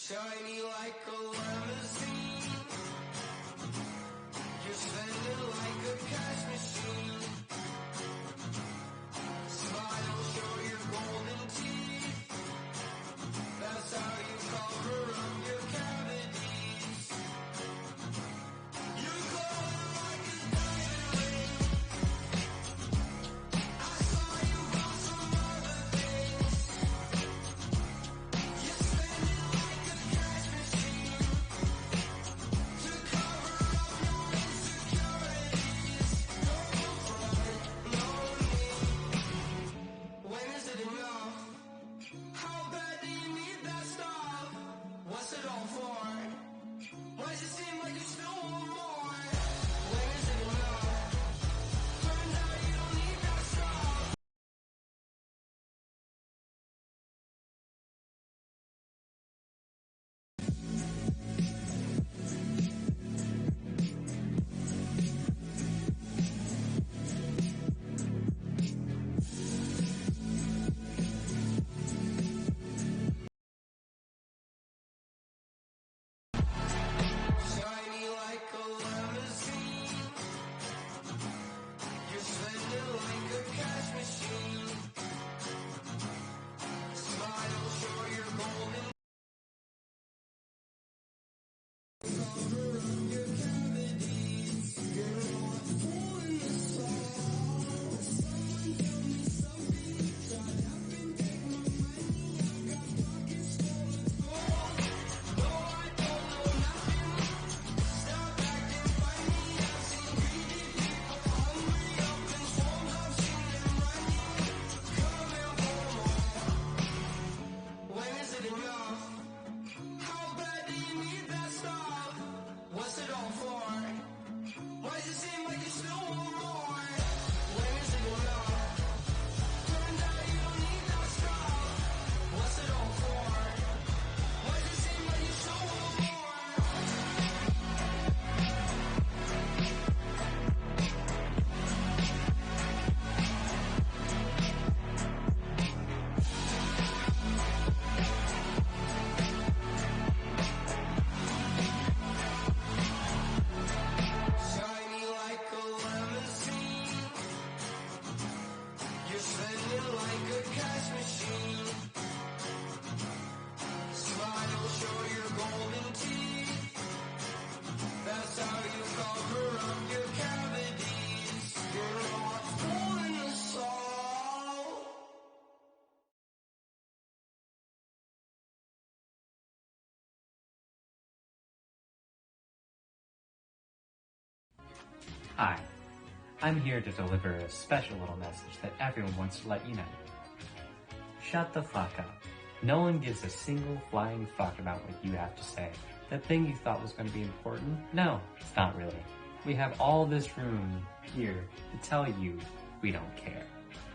Shiny like a limousine. You're spending like a cash machine. Smile, show your golden teeth. That's how you cover up your cavities. You glow like a diamond ring. I saw you bought some other things. You're spending like a cash machine to cover up your insecurities. No front, no need. When is it enough? How bad do you need that stuff? What's it all for? Why does it seem like you still want more? When is it enough? Turns out you don't need that stuff. Shiny like a limousine. You're spending like a cash machine. Smile, show your golden. Cover up your cavities. You're not fooling us all. Someone tell me something. Shut up and take my money. I've got pockets full of gold. No, I don't know nothing. Stop acting funny. I've seen greedy people hungry up in swarms. I've seen them running, coming for more. When is it enough? How bad do you need that stuff? What's it all for? Why does it seem like you still want more? When is it enough? Turns out you don't need that stuff. What's it all for? Why does it seem like you still want more? Shiny like a limousine. You're spending like a cash machine. Smile, show your golden teeth. That's how you cover up your cavities. You're not fooling us all. Hi, I'm here to deliver a special little message that everyone wants to let you know. Shut the fuck up. No one gives a single flying fuck about what you have to say. That thing you thought was going to be important? No, it's not really. We have all this room here to tell you we don't care.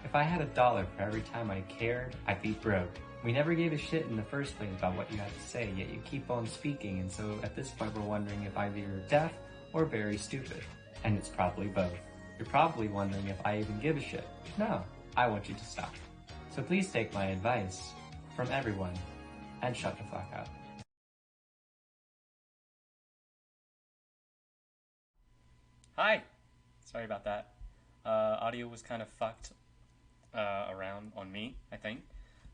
If I had $1 for every time I cared, I'd be broke. We never gave a shit in the first place about what you had to say, yet you keep on speaking, and so at this point we're wondering if either you're deaf or very stupid. And it's probably both. You're probably wondering if I even give a shit. No, I want you to stop. So please take my advice from everyone and shut the fuck up. Hi! Sorry about that. Audio was kind of fucked around on me, I think.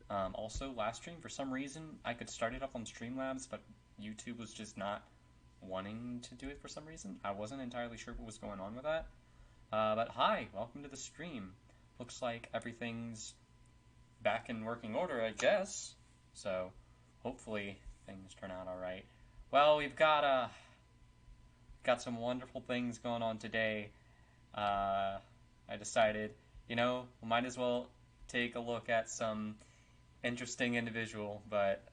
Also, last stream, for some reason, I could start it up on Streamlabs, but YouTube was just not wanting to do it for some reason. I wasn't entirely sure what was going on with that. But hi, welcome to the stream. Looks like everything's back in working order, I guess. So, hopefully things turn out alright. Well, we've got some wonderful things going on today. I decided, we might as well take a look at some interesting individual, but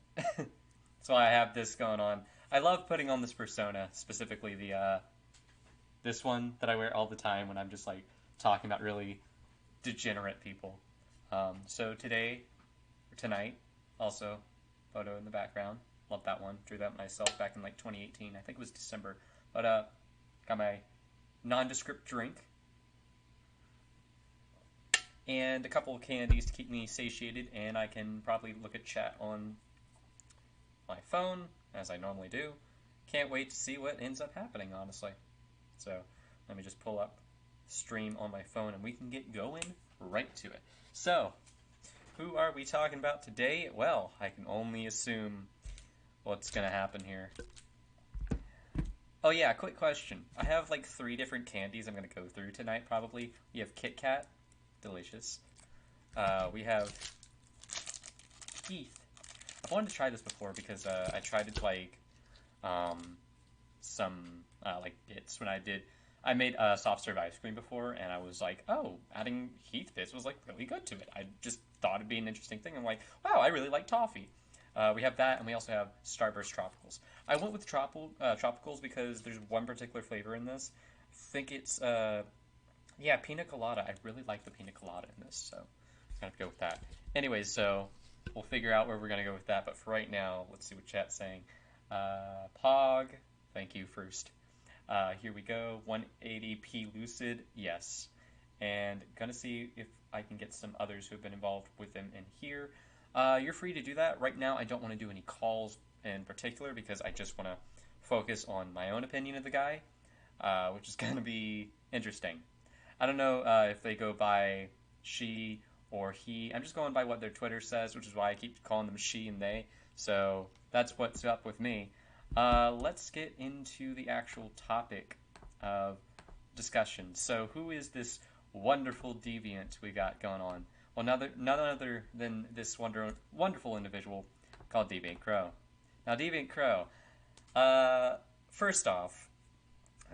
so I have this going on. I love putting on this persona, specifically this one that I wear all the time when I'm just like talking about really degenerate people. So tonight, also, photo in the background. Love that one. Drew that myself back in like 2018. I think it was December. But got my nondescript drink and a couple of candies to keep me satiated, and I can probably look at chat on my phone, as I normally do. Can't wait to see what ends up happening, honestly. So, let me just pull up stream on my phone and we can get going right to it. So, who are we talking about today? Well, I can only assume what's going to happen here. Oh yeah, quick question. I have like 3 different candies I'm going to go through tonight, probably. We have Kit Kat, delicious. We have Heath. I've wanted to try this before because I tried it like some like bits when I made soft serve ice cream before, and I was like, oh, adding Heath bits was like really good to it. I just thought it'd be an interesting thing. I'm like, wow, I really like toffee. We have that, and we also have Starburst Tropicals. I went with Tropicals because there's one particular flavor in this. I think it's, Pina Colada. I really like the Pina Colada in this, so I'm going to go with that. Anyways, so we'll figure out where we're going to go with that, but for right now, let's see what chat's saying. Pog, thank you first. Here we go, 180p Lucid, yes. And gonna see if I can get some others who have been involved with them in here. You're free to do that. Right now, I don't want to do any calls in particular because I just want to focus on my own opinion of the guy, which is going to be interesting. I don't know if they go by she or he. I'm just going by what their Twitter says, which is why I keep calling them she and they. So that's what's up with me. Let's get into the actual topic of discussion. So who is this wonderful deviant we got going on? Well, none other than this wonderful individual called Deviant Crow. Now, Deviant Crow, first off,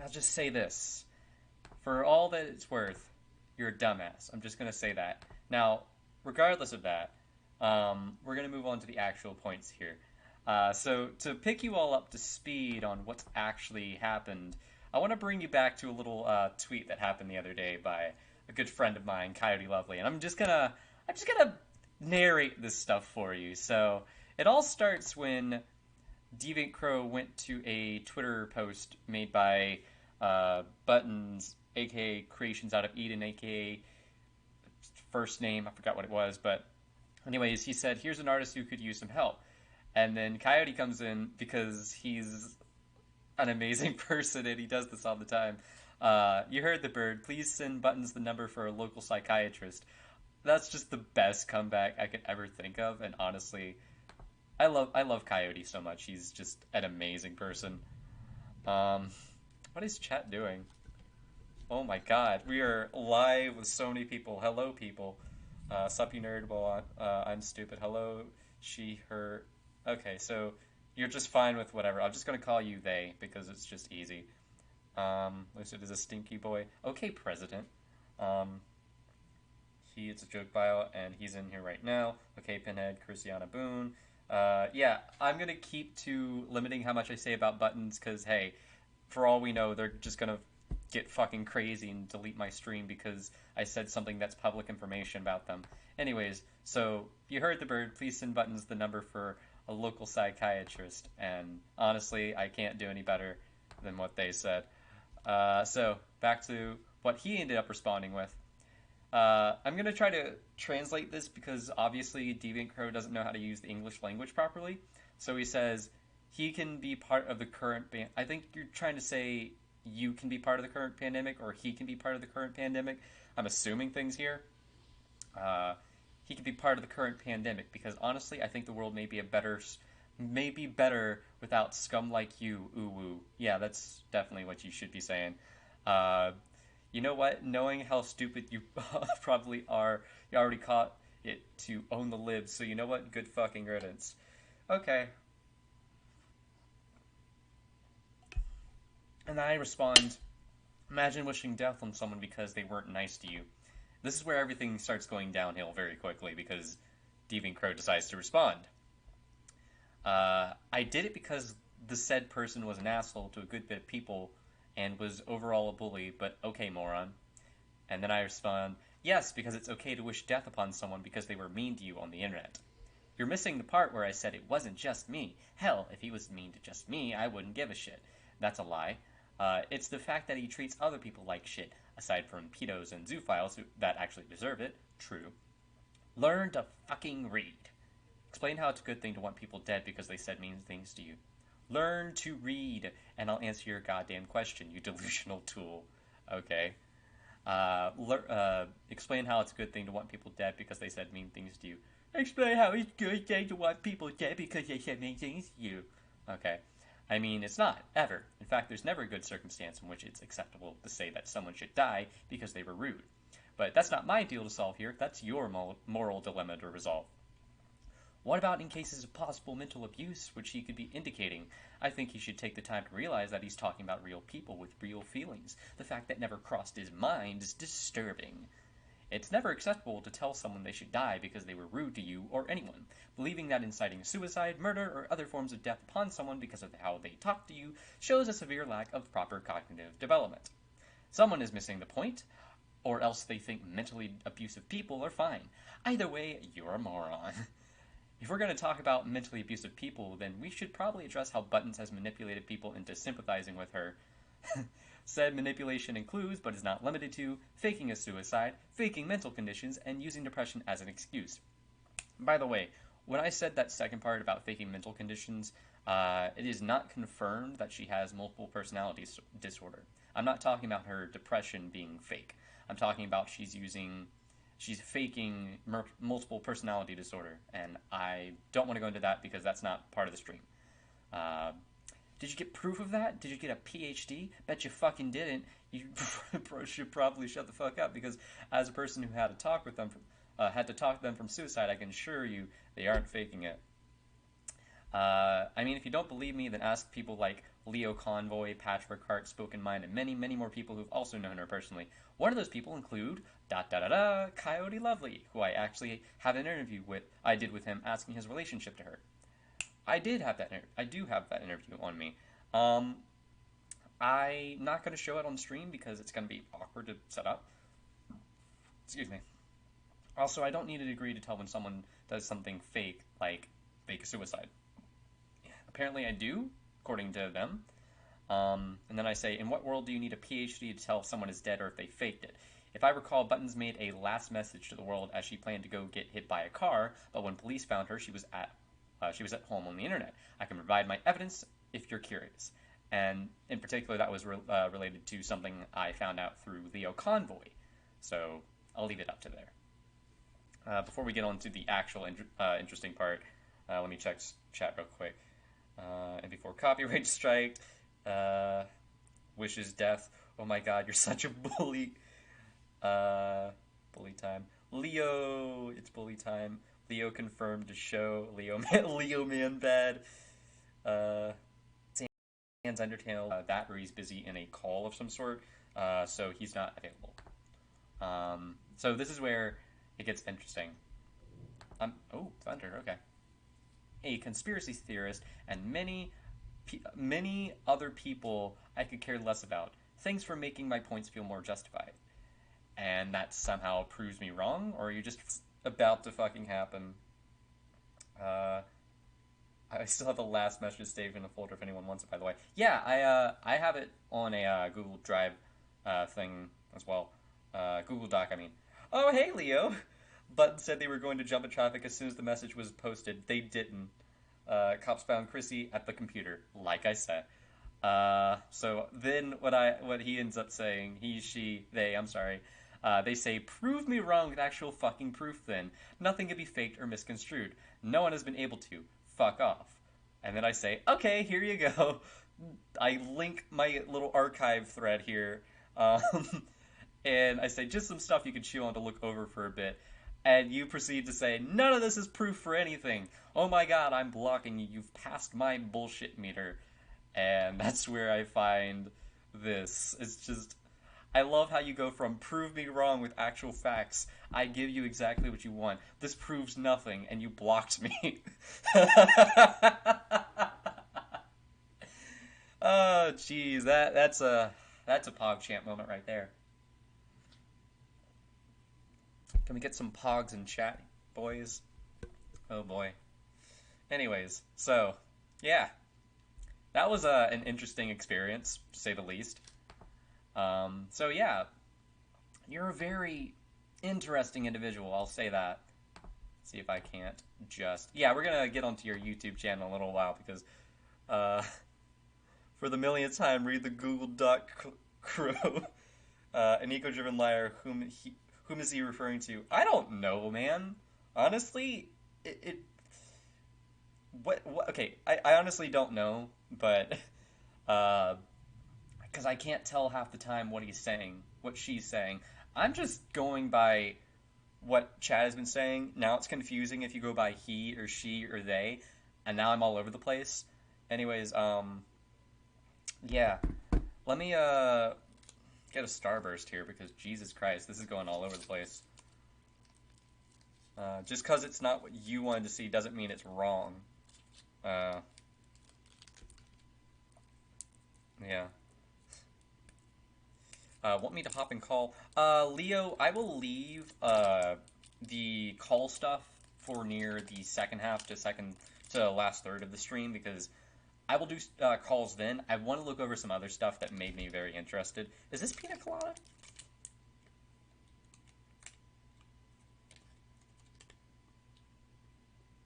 I'll just say this. For all that it's worth, you're a dumbass. I'm just going to say that. Now, regardless of that, we're going to move on to the actual points here. So, to pick you all up to speed on what's actually happened, I want to bring you back to a little tweet that happened the other day by a good friend of mine, Coyote Lovely, and I'm just gonna narrate this stuff for you. So it all starts when Deviant Crow went to a Twitter post made by Buttons, aka Creations Out of Eden, aka first name, I forgot what it was, but anyways, he said, here's an artist who could use some help. And then Coyote comes in because he's an amazing person and he does this all the time. You heard the bird. Please send Buttons the number for a local psychiatrist. That's just the best comeback I could ever think of, and honestly, I love Coyote so much. He's just an amazing person. What is chat doing? Oh my god, we are live with so many people. Hello, people. Sup, you nerd? Well, I'm stupid. Hello, she, her. Okay, so you're just fine with whatever. I'm just gonna call you they because it's just easy. Lucid is a stinky boy. Okay, President. It's a joke bio, and he's in here right now. Okay, Pinhead, Christiana Boone. Yeah, I'm gonna keep to limiting how much I say about Buttons, because, hey, for all we know, they're just gonna get fucking crazy and delete my stream because I said something that's public information about them. Anyways, so, you heard the bird. Please send Buttons the number for a local psychiatrist, and honestly, I can't do any better than what they said. So, back to what he ended up responding with. I'm going to try to translate this because obviously Deviant Crow doesn't know how to use the English language properly. So he says, he can be part of the current... I think you're trying to say you can be part of the current pandemic, or he can be part of the current pandemic. I'm assuming things here. He can be part of the current pandemic because honestly, I think the world may be better without scum like you. Ooh woo. Yeah, that's definitely what you should be saying. You know what? Knowing how stupid you probably are, you already caught it to own the libs, so you know what? Good fucking riddance. Okay. And I respond, imagine wishing death on someone because they weren't nice to you. This is where everything starts going downhill very quickly because Deviant Crow decides to respond. I did it because the said person was an asshole to a good bit of people and was overall a bully, but okay, moron. And then I respond, yes, because it's okay to wish death upon someone because they were mean to you on the internet. You're missing the part where I said it wasn't just me. Hell, if he was mean to just me, I wouldn't give a shit. That's a lie. It's the fact that he treats other people like shit, aside from pedos and zoophiles that actually deserve it. True. Learn to fucking read. Explain how it's a good thing to want people dead because they said mean things to you. Learn to read, and I'll answer your goddamn question, you delusional tool. Okay. Explain how it's a good thing to want people dead because they said mean things to you. Explain how it's a good thing to want people dead because they said mean things to you. Okay. I mean, it's not, ever. In fact, there's never a good circumstance in which it's acceptable to say that someone should die because they were rude. But that's not my deal to solve here. That's your moral dilemma to resolve. What about in cases of possible mental abuse, which he could be indicating? I think he should take the time to realize that he's talking about real people with real feelings. The fact that never crossed his mind is disturbing. It's never acceptable to tell someone they should die because they were rude to you or anyone. Believing that inciting suicide, murder, or other forms of death upon someone because of how they talk to you shows a severe lack of proper cognitive development. Someone is missing the point, or else they think mentally abusive people are fine. Either way, you're a moron. If we're going to talk about mentally abusive people, then we should probably address how Buttons has manipulated people into sympathizing with her. Said manipulation includes, but is not limited to, faking a suicide, faking mental conditions, and using depression as an excuse. By the way, when I said that second part about faking mental conditions, it is not confirmed that she has multiple personality disorder. I'm not talking about her depression being fake. I'm talking about she's faking multiple personality disorder, and I don't want to go into that because that's not part of the stream. Did you get proof of that? Did you get a PhD? Bet you fucking didn't. You should probably shut the fuck up, because as a person who had to talk to them from suicide, I can assure you they aren't faking it. I mean, if you don't believe me, then ask people like Leo Convoy, Patrick Hart, Spoken Mind, and many, many more people who've also known her personally. One of those people include Coyote Lovely, who I actually have an interview with. I did with him asking his relationship to her. I do have that interview on me. I'm not going to show it on stream because it's going to be awkward to set up. Excuse me. Also, I don't need a degree to tell when someone does something fake, like fake a suicide. Apparently I do, according to them. And then I say, in what world do you need a PhD to tell if someone is dead or if they faked it? If I recall, Buttons made a last message to the world as she planned to go get hit by a car, but when police found her, she was at home on the internet. I can provide my evidence if you're curious. And in particular, that was related to something I found out through Leo Convoy. So I'll leave it up to there. Before we get on to the actual interesting part, let me check chat real quick. And before copyright strike, wishes death. Oh my god, you're such a bully. Bully time. Leo, it's bully time. Leo confirmed to show. Leo man bad. Sans Undertale, that or he's busy in a call of some sort, so he's not available. So this is where it gets interesting. Oh, Thunder, okay. A conspiracy theorist and many other people I could care less about. Thanks for making my points feel more justified. And that somehow proves me wrong, or are you just about to fucking happen? I still have the last message saved in a folder if anyone wants it, by the way. Yeah, I have it on a Google Drive thing as well. Google Doc, I mean. Oh, hey, Leo! Button said they were going to jump in traffic as soon as the message was posted. They didn't. Cops found Chrissy at the computer, like I said. So then what he ends up saying, he, she, they, I'm sorry, they say, prove me wrong with actual fucking proof then. Nothing can be faked or misconstrued. No one has been able to. Fuck off. And then I say, okay, here you go. I link my little archive thread here. And I say, just some stuff you can chew on to look over for a bit. And you proceed to say, none of this is proof for anything. Oh my god, I'm blocking you. You've passed my bullshit meter. And that's where I find this. It's just, I love how you go from prove me wrong with actual facts. I give you exactly what you want. This proves nothing, and you blocked me. Oh, jeez, that's a PogChamp moment right there. Can we get some Pogs in chat, boys? Oh boy. Anyways, so yeah, that was an interesting experience, to say the least. So yeah, you're a very interesting individual, I'll say that. See if I can't just... Yeah, we're gonna get onto your YouTube channel in a little while because, for the millionth time, read the Google Doc Crow. An eco-driven liar, whom is he referring to? I don't know, man. Honestly, what, okay, I honestly don't know, but, because I can't tell half the time what he's saying, what she's saying. I'm just going by what Chad has been saying. Now it's confusing if you go by he or she or they, and now I'm all over the place. Anyways, yeah. Let me, get a starburst here because Jesus Christ, this is going all over the place. Just because it's not what you wanted to see doesn't mean it's wrong. Yeah. Want me to hop and call? Leo, I will leave the call stuff for near the second half to the last third of the stream because I will do calls then. I want to look over some other stuff that made me very interested. Is this pina colada?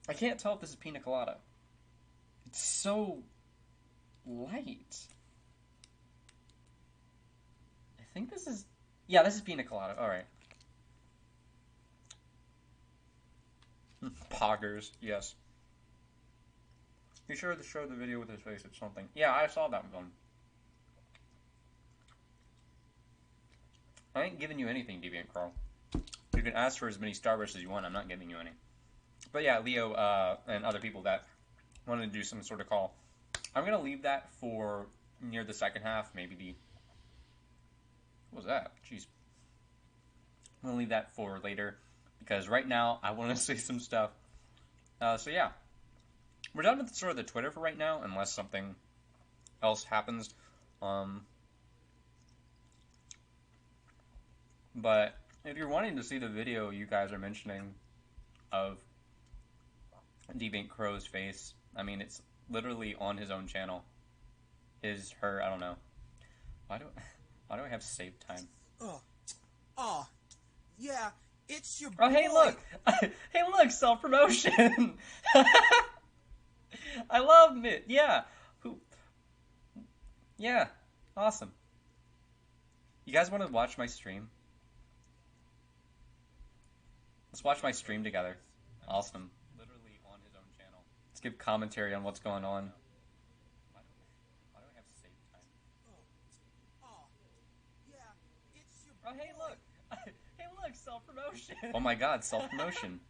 I can't tell if this is pina colada. It's so light. I think this is... Yeah, this is pina colada. Alright. Poggers, yes. Be sure to show the video with his face at something. Yeah, I saw that one. I ain't giving you anything, Deviant Crow. You can ask for as many Starbursts as you want. I'm not giving you any. But yeah, Leo and other people that wanted to do some sort of call. I'm going to leave that for near the second half. Maybe the... What was that? Jeez. I'm going to leave that for later. Because right now, I want to say some stuff. So yeah. We're done with sort of the Twitter for right now, unless something else happens. But if you're wanting to see the video you guys are mentioning of Deviant Crow's face, I mean, it's literally on his own channel. His, her, I don't know. Why do I have save time? Yeah, it's your Oh, hey, look! Hey, look, self-promotion! I love it. Yeah. Yeah. Awesome. You guys want to watch my stream? Let's watch my stream together. Awesome. Literally on his own channel. Let's give commentary on what's going on. Why do I have save time? Yeah, it's your Oh, hey, look! Hey, look, self-promotion! Oh my god, self-promotion.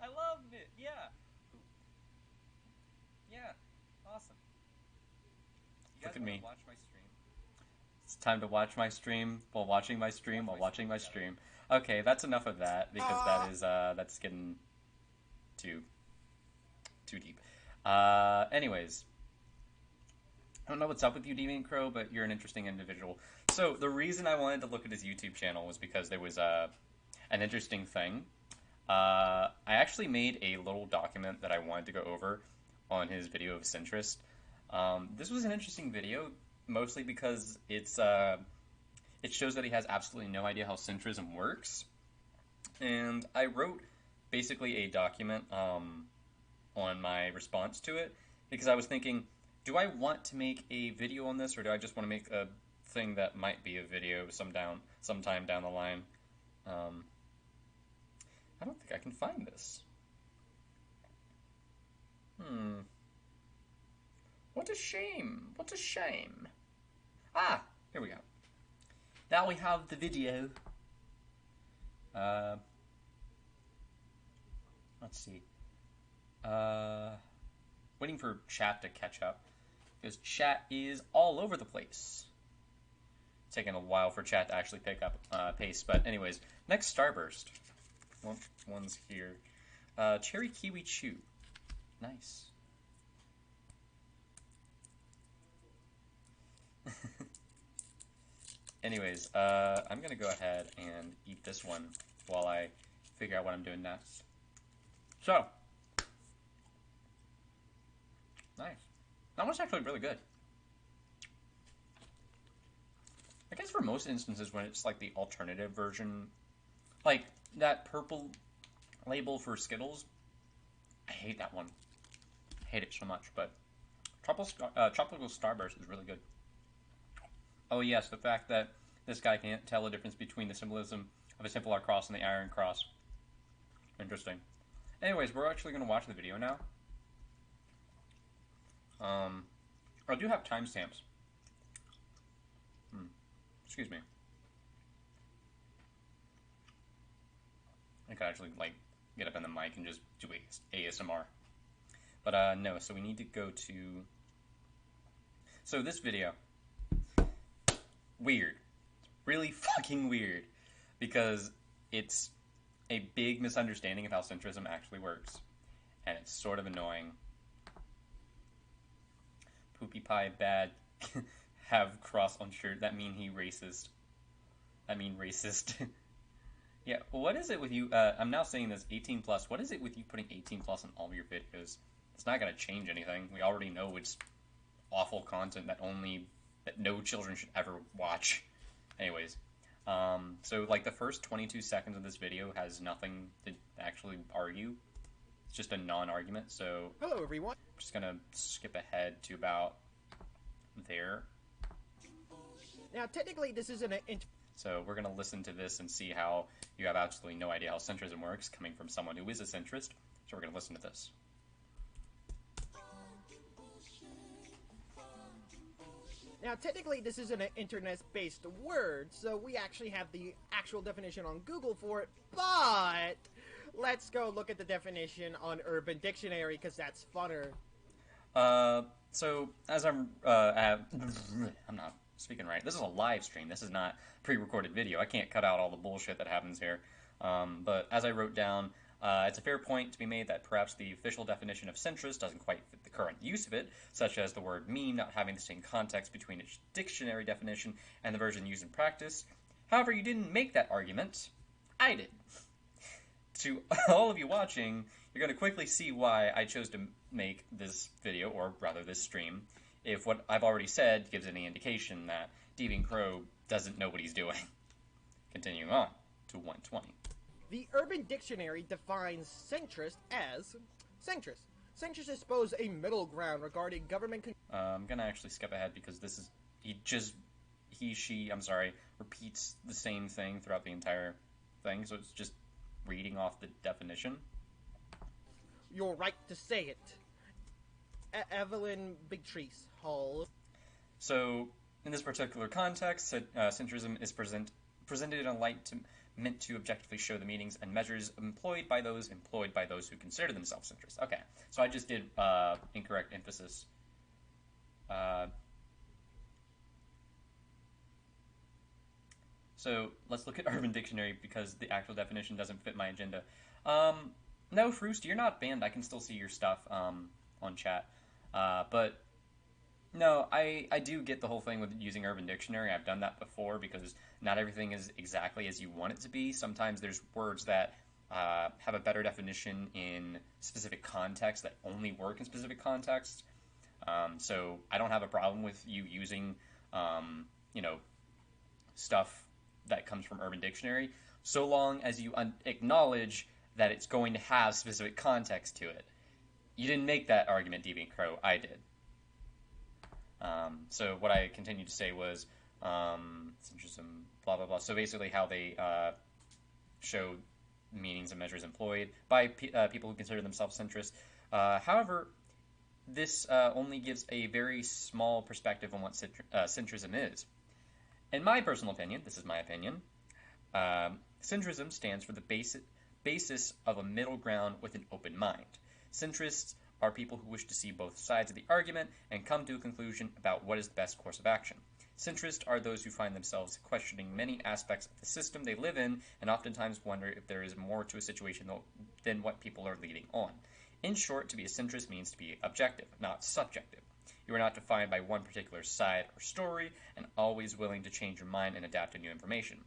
I love it. Yeah. Yeah, awesome. Look at me. Watch my stream? It's time to watch my stream while watching my stream while watching my stream. Okay, that's enough of that because that is that's getting too deep. Anyways, I don't know what's up with you, Deviant Crow, but you're an interesting individual. So the reason I wanted to look at his YouTube channel was because there was an interesting thing. I actually made a little document that I wanted to go over on his video of centrist. This was an interesting video, mostly because it shows that he has absolutely no idea how centrism works. And I wrote basically a document on my response to it, because I was thinking, do I want to make a video on this, or do I just want to make a thing that might be a video sometime down the line? I don't think I can find this. What a shame. What a shame. Ah, here we go. Now we have the video. Let's see. Waiting for chat to catch up, because chat is all over the place. It's taking a while for chat to actually pick up pace, but anyways, next Starburst. One's here. Cherry Kiwi Chew. Nice. Anyways, I'm gonna go ahead and eat this one while I figure out what I'm doing next. So, nice. That one's actually really good. I guess for most instances when it's like the alternative version, like that purple label for Skittles. I hate that one. I hate it so much, but Tropical Starburst is really good. Oh yes, the fact that this guy can't tell the difference between the symbolism of a simple R cross and the Iron Cross. Interesting. Anyways, we're actually going to watch the video now. I do have timestamps. Excuse me. I could actually, like, get up in the mic and just do ASMR. But, no, so we need to go to... So this video, weird. Really fucking weird. Because it's a big misunderstanding of how centrism actually works. And it's sort of annoying. Poopy pie bad. Have cross on shirt. That mean he racist. I mean racist. Yeah, what is it with you? I'm now saying this 18 plus. What is it with you putting 18 plus on all of your videos? It's not going to change anything. We already know it's awful content that no children should ever watch. Anyways, so like the first 22 seconds of this video has nothing to actually argue. It's just a non-argument. So Hello, everyone. I'm just gonna skip ahead to about there. Now, technically, this isn't an So we're gonna listen to this and see how you have absolutely no idea how centrism works, coming from someone who is a centrist. So we're gonna listen to this. Now, technically, this isn't an internet-based word, so we actually have the actual definition on Google for it, but let's go look at the definition on Urban Dictionary, because that's funner. So as I'm not speaking right. This is a live stream. This is not pre-recorded video. I can't cut out all the bullshit that happens here. But as I wrote down, it's a fair point to be made that perhaps the official definition of centrist doesn't quite fit the current use of it, such as the word meme not having the same context between its dictionary definition and the version used in practice. However, you didn't make that argument. I did. To all of you watching, you're going to quickly see why I chose to make this video, or rather this stream, if what I've already said gives any indication that Deviant Crow doesn't know what he's doing. Continuing on to 120. The Urban Dictionary defines centrist as centrist. Centrist is supposed a middle ground regarding government. I'm gonna actually skip ahead because this is she repeats the same thing throughout the entire thing, so it's just reading off the definition. Your right to say it. Evelyn Bigtrees Hall. So, in this particular context, centrism is presented in a light meant to objectively show the meanings and measures employed by those who consider themselves centrist. Okay, so I just did incorrect emphasis. So let's look at Urban Dictionary because the actual definition doesn't fit my agenda. No, Froost, you're not banned. I can still see your stuff on chat. But no, I do get the whole thing with using Urban Dictionary. I've done that before because not everything is exactly as you want it to be. Sometimes there's words that have a better definition in specific contexts that only work in specific contexts. So I don't have a problem with you using, stuff that comes from Urban Dictionary, so long as you acknowledge that it's going to have specific context to it. You didn't make that argument, Deviant Crow. I did. So what I continued to say was, centrism, blah, blah, blah. So basically how they show meanings and measures employed by people who consider themselves centrist. However, this only gives a very small perspective on what centrism is. In my personal opinion, this is my opinion, centrism stands for the basis of a middle ground with an open mind. Centrists are people who wish to see both sides of the argument and come to a conclusion about what is the best course of action. Centrists are those who find themselves questioning many aspects of the system they live in and oftentimes wonder if there is more to a situation than what people are leading on. In short, to be a centrist means to be objective, not subjective. You are not defined by one particular side or story and always willing to change your mind and adapt to new information.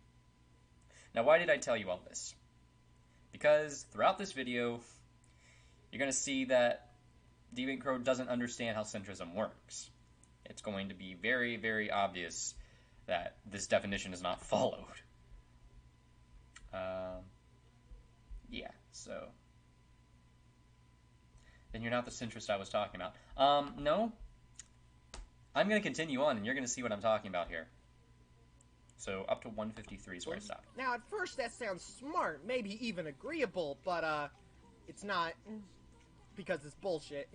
Now, why did I tell you all this? Because throughout this video, you're going to see that Deviant Crow doesn't understand how centrism works. It's going to be very, very obvious that this definition is not followed. Yeah, So, then you're not the centrist I was talking about. No. I'm going to continue on, and you're going to see what I'm talking about here. So, up to 153 is where I stopped. Now, at first, that sounds smart, maybe even agreeable, but, it's not, because it's bullshit.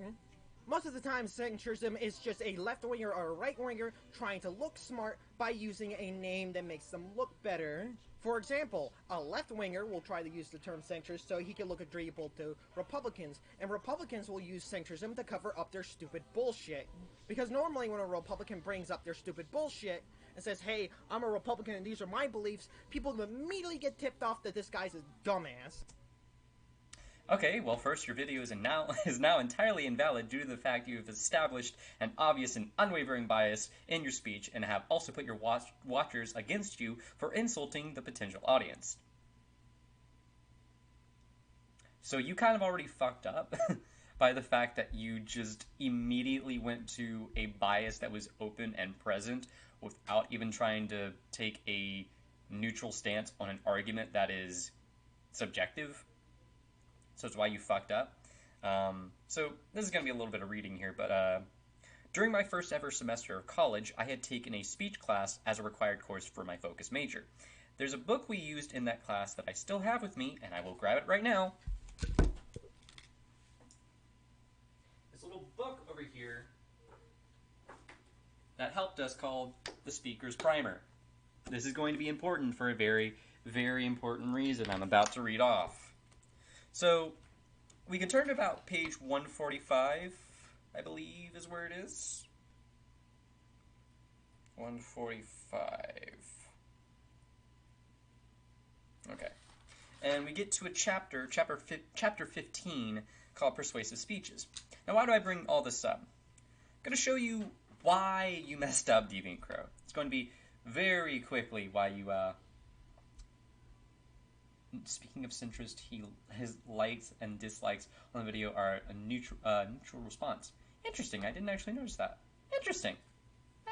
Most of the time, centrism is just a left-winger or a right-winger trying to look smart by using a name that makes them look better. For example, a left-winger will try to use the term centrist so he can look agreeable to Republicans, and Republicans will use centrism to cover up their stupid bullshit. Because normally when a Republican brings up their stupid bullshit and says, hey, I'm a Republican and these are my beliefs, people immediately get tipped off that this guy's a dumbass. Okay, well, first, your video is now entirely invalid due to the fact you have established an obvious and unwavering bias in your speech and have also put your watchers against you for insulting the potential audience. So you kind of already fucked up by the fact that you just immediately went to a bias that was open and present without even trying to take a neutral stance on an argument that is subjective. So it's why you fucked up. So this is going to be a little bit of reading here, but during my first ever semester of college, I had taken a speech class as a required course for my focus major. There's a book we used in that class that I still have with me, and I will grab it right now. This little book over here that helped us called The Speaker's Primer. This is going to be important for a very, very important reason I'm about to read off. So, we can turn to about page 145, I believe is where it is. 145. Okay. And we get to a chapter 15, called Persuasive Speeches. Now, why do I bring all this up? I'm going to show you why you messed up, Deviant Crow. It's going to be very quickly why you, Speaking of centrist, his likes and dislikes on the video are a neutral response. Interesting, I didn't actually notice that. Interesting.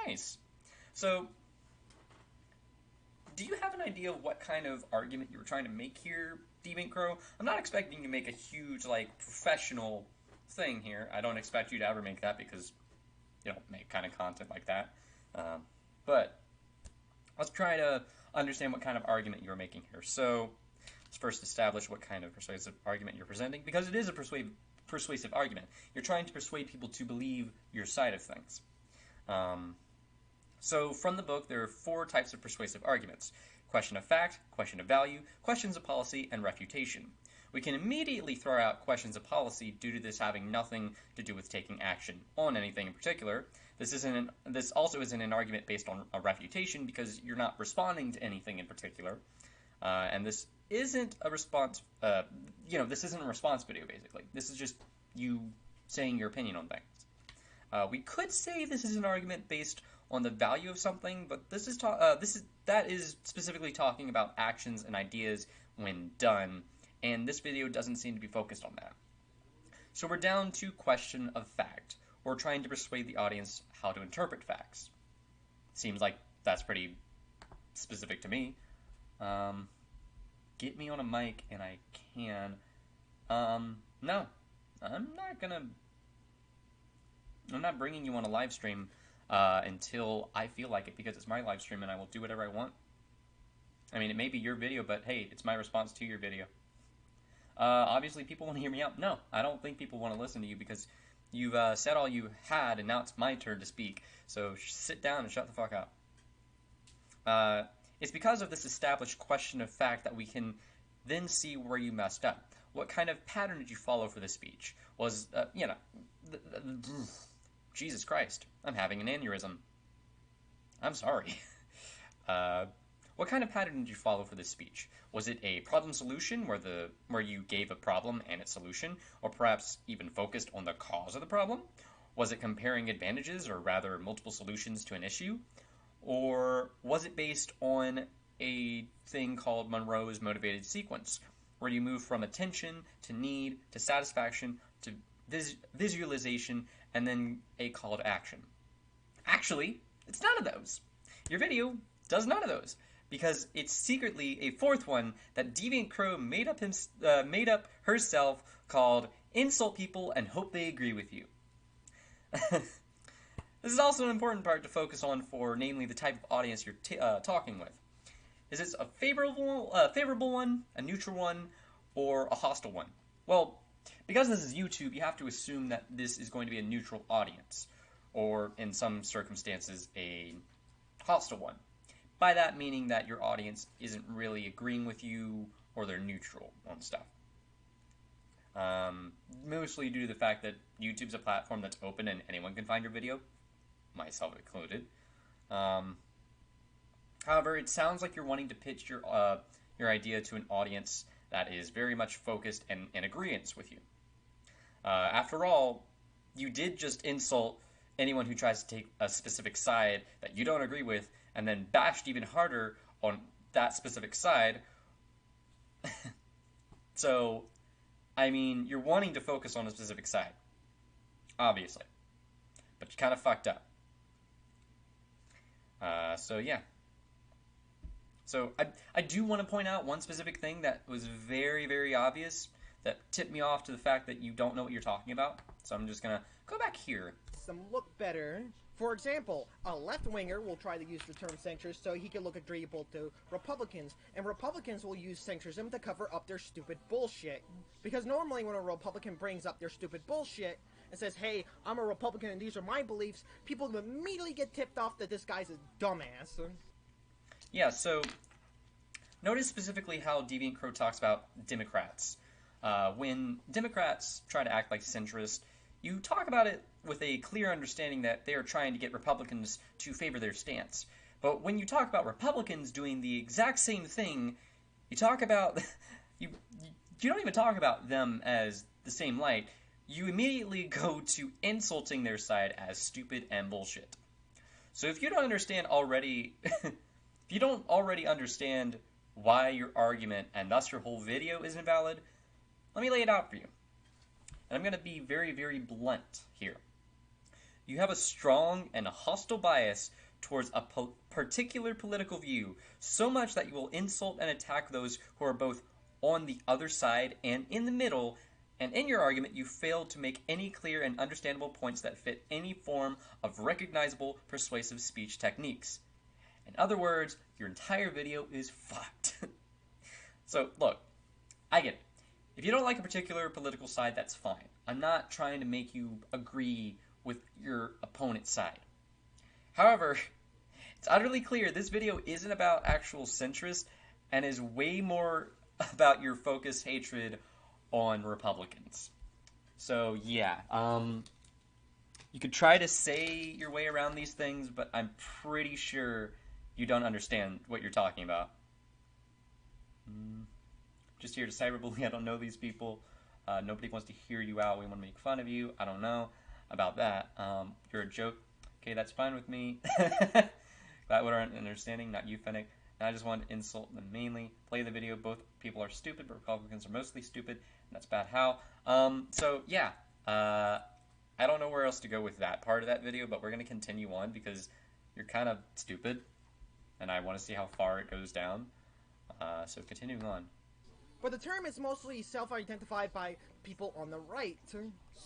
Nice. So, do you have an idea of what kind of argument you were trying to make here, Deviant Crow? I'm not expecting you to make a huge, professional thing here. I don't expect you to ever make that because you don't make kind of content like that. But let's try to understand what kind of argument you were making here. So, let's first establish what kind of persuasive argument you're presenting, because it is a persuasive argument. You're trying to persuade people to believe your side of things. So from the book, there are 4 types of persuasive arguments: question of fact, question of value, questions of policy, and refutation. We can immediately throw out questions of policy due to this having nothing to do with taking action on anything in particular. This also isn't an argument based on a refutation because you're not responding to anything in particular. And this isn't a response, this isn't a response video, basically. This is just you saying your opinion on things. We could say this is an argument based on the value of something, but that is specifically talking about actions and ideas when done, and this video doesn't seem to be focused on that. So we're down to question of fact, or trying to persuade the audience how to interpret facts. Seems like that's pretty specific to me. Get me on a mic and I can. No, I'm not bringing you on a live stream until I feel like it, because it's my live stream and I will do whatever I want. I mean, it may be your video, but hey, it's my response to your video. Obviously, people want to hear me out. No, I don't think people want to listen to you because you've said all you had, and now it's my turn to speak. So sit down and shut the fuck up. It's because of this established question of fact that we can then see where you messed up. What kind of pattern did you follow for the speech? Was, Jesus Christ, I'm having an aneurysm. I'm sorry. What kind of pattern did you follow for this speech? Was it a problem solution where you gave a problem and its solution, or perhaps even focused on the cause of the problem? Was it comparing advantages, or rather multiple solutions to an issue? Or was it based on a thing called Monroe's motivated sequence, where you move from attention to need to satisfaction to visualization and then a call to action? Actually, it's none of those. Your video does none of those. because it's secretly a fourth one that Deviant Crow made up herself called Insult People and Hope They Agree With You. This is also an important part to focus on for, namely, the type of audience you're talking with. Is this a favorable one, a neutral one, or a hostile one? Well, because this is YouTube, you have to assume that this is going to be a neutral audience, or in some circumstances, a hostile one. By that meaning that your audience isn't really agreeing with you, or they're neutral on stuff. Mostly due to the fact that YouTube's a platform that's open and anyone can find your video, myself included. However, it sounds like you're wanting to pitch your idea to an audience that is very much focused and in agreement with you. After all, you did just insult anyone who tries to take a specific side that you don't agree with, and then bashed even harder on that specific side. So, I mean, you're wanting to focus on a specific side, obviously, but you kind of fucked up. So yeah. So I do want to point out one specific thing that was very, very obvious that tipped me off to the fact that you don't know what you're talking about. So I'm just gonna go back here. Some look better. For example, a left-winger will try to use the term centrist so he can look agreeable to Republicans, and Republicans will use centrism to cover up their stupid bullshit. Because normally when a Republican brings up their stupid bullshit and says, hey, I'm a Republican and these are my beliefs, people immediately get tipped off that this guy's a dumbass. Yeah, so notice specifically how Deviant Crow talks about Democrats. When Democrats try to act like centrist, you talk about it with a clear understanding that they are trying to get Republicans to favor their stance. But when you talk about Republicans doing the exact same thing, you talk about you don't even talk about them as the same light. You immediately go to insulting their side as stupid and bullshit. So if you don't understand already, if you don't already understand why your argument and thus your whole video isn't valid, let me lay it out for you. And I'm going to be very, very blunt here. You have a strong and a hostile bias towards a particular political view, so much that you will insult and attack those who are both on the other side and in the middle, and in your argument you fail to make any clear and understandable points that fit any form of recognizable persuasive speech techniques. In other words, your entire video is fucked. So, look, I get it. If you don't like a particular political side, that's fine. I'm not trying to make you agree with your opponent's side. However, it's utterly clear this video isn't about actual centrist and is way more about your focused hatred on Republicans. So, yeah, you could try to say your way around these things, but I'm pretty sure you don't understand what you're talking about. Just here to cyberbully. I don't know these people. Nobody wants to hear you out. We want to make fun of you. I don't know about that. You're a joke. Okay, that's fine with me. That would an understanding, not you, Fennec. And I just wanted to insult them mainly. Play the video. Both people are stupid, but Republicans are mostly stupid. And that's bad how. So, yeah. I don't know where else to go with that part of that video, but we're going to continue on because you're kind of stupid. And I want to see how far it goes down. So continuing on. But the term is mostly self-identified by people on the right.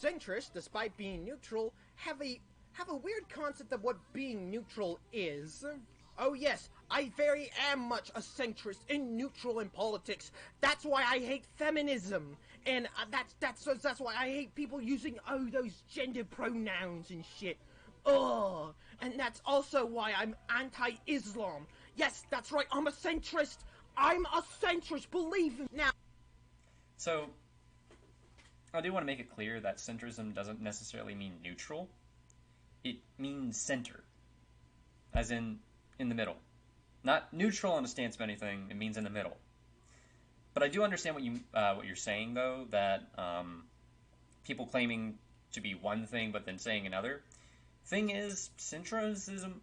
Centrists, despite being neutral, have a weird concept of what being neutral is. Oh yes, I very am much a centrist and neutral in politics. That's why I hate feminism, and that's why I hate people using those gender pronouns and shit. Ugh, and that's also why I'm anti-Islam. Yes, that's right, I'm a centrist. I'm a centrist, believe me. Now, so I do want to make it clear that centrism doesn't necessarily mean neutral. It means center, as in the middle. Not neutral on a stance of anything. It means in the middle. But I do understand what you're saying, though, that people claiming to be one thing but then saying another. Thing is, centrism.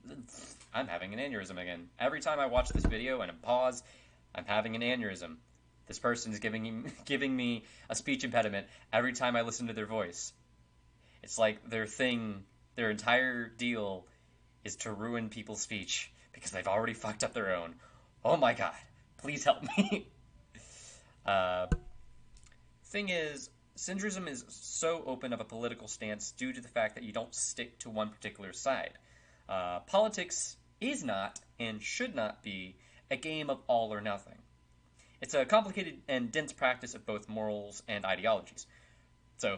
I'm having an aneurysm again. Every time I watch this video and I pause, I'm having an aneurysm. This person is giving me a speech impediment every time I listen to their voice. It's like their entire deal is to ruin people's speech because they've already fucked up their own. Oh my god, please help me. Thing is, syndrism is so open of a political stance due to the fact that you don't stick to one particular side. Politics is not, and should not be, a game of all or nothing. It's a complicated and dense practice of both morals and ideologies. So,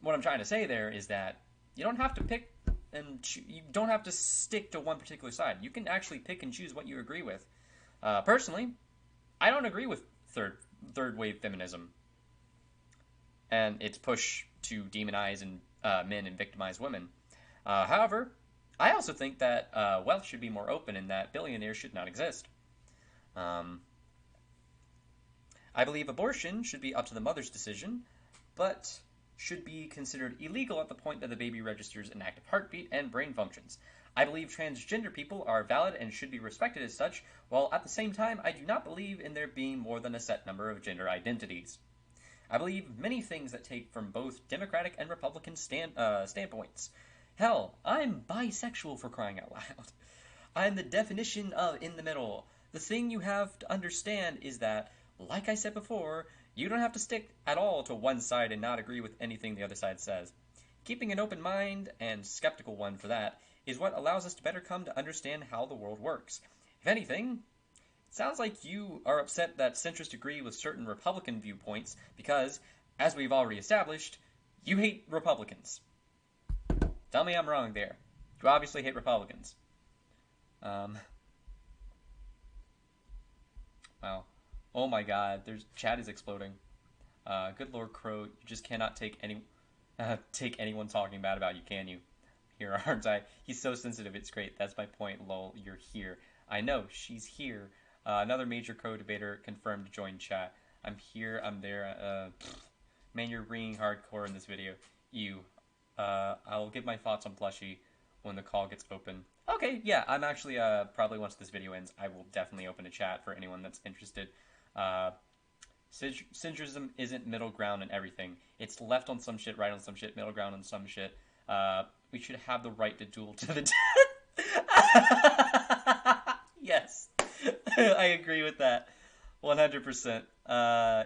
what I'm trying to say there is that you don't have to pick you don't have to stick to one particular side. You can actually pick and choose what you agree with. Personally, I don't agree with third wave feminism and its push to demonize men and victimize women. However, I also think that wealth should be more open and that billionaires should not exist. I believe abortion should be up to the mother's decision, but should be considered illegal at the point that the baby registers an active heartbeat and brain functions. I believe transgender people are valid and should be respected as such, while at the same time I do not believe in there being more than a set number of gender identities. I believe many things that take from both Democratic and Republican standpoints. Hell, I'm bisexual, for crying out loud. I'm the definition of in the middle. The thing you have to understand is that, like I said before, you don't have to stick at all to one side and not agree with anything the other side says. Keeping an open mind, and skeptical one for that, is what allows us to better come to understand how the world works. If anything, it sounds like you are upset that centrists agree with certain Republican viewpoints because, as we've already established, you hate Republicans. Tell me I'm wrong there. You obviously hate Republicans. Wow. Oh my god, chat is exploding. Good Lord Crow, you just cannot take anyone talking bad about you, can you? Here, aren't I? He's so sensitive, it's great. That's my point, lol, you're here. I know, she's here. Another major Crow debater confirmed to join chat. I'm here, I'm there. Man, you're ringing hardcore in this video. I'll give my thoughts on Plushie when the call gets open. Okay, yeah, I'm actually, probably once this video ends, I will definitely open a chat for anyone that's interested. Syndrism isn't middle ground in everything. It's left on some shit, right on some shit, middle ground on some shit. We should have the right to duel to the death. Yes. I agree with that. 100%.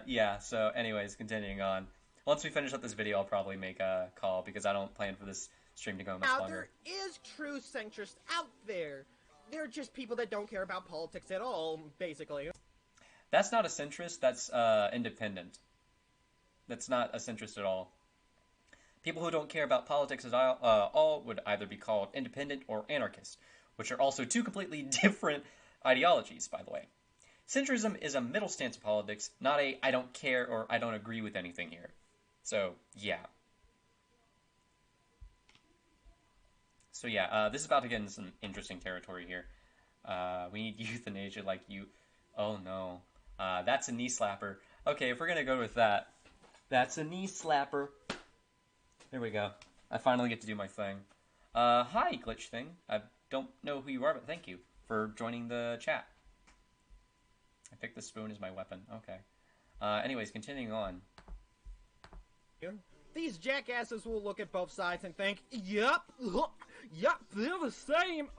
Yeah, so anyways, continuing on. Once we finish up this video, I'll probably make a call because I don't plan for this stream to go much longer. There is true centrists out there. They're just people that don't care about politics at all, basically. That's not a centrist, that's independent. That's not a centrist at all. People who don't care about politics at all would either be called independent or anarchist, which are also two completely different ideologies, by the way. Centrism is a middle stance of politics, not a I don't care or I don't agree with anything here. So, yeah. So yeah, this is about to get into some interesting territory here. We need euthanasia like you... Oh no. That's a knee slapper. Okay, if we're gonna go with that, that's a knee slapper. There we go. I finally get to do my thing. Hi, Glitch Thing. I don't know who you are, but thank you for joining the chat. I picked the spoon as my weapon. Okay. Anyways, continuing on. These jackasses will look at both sides and think, yep, they're the same.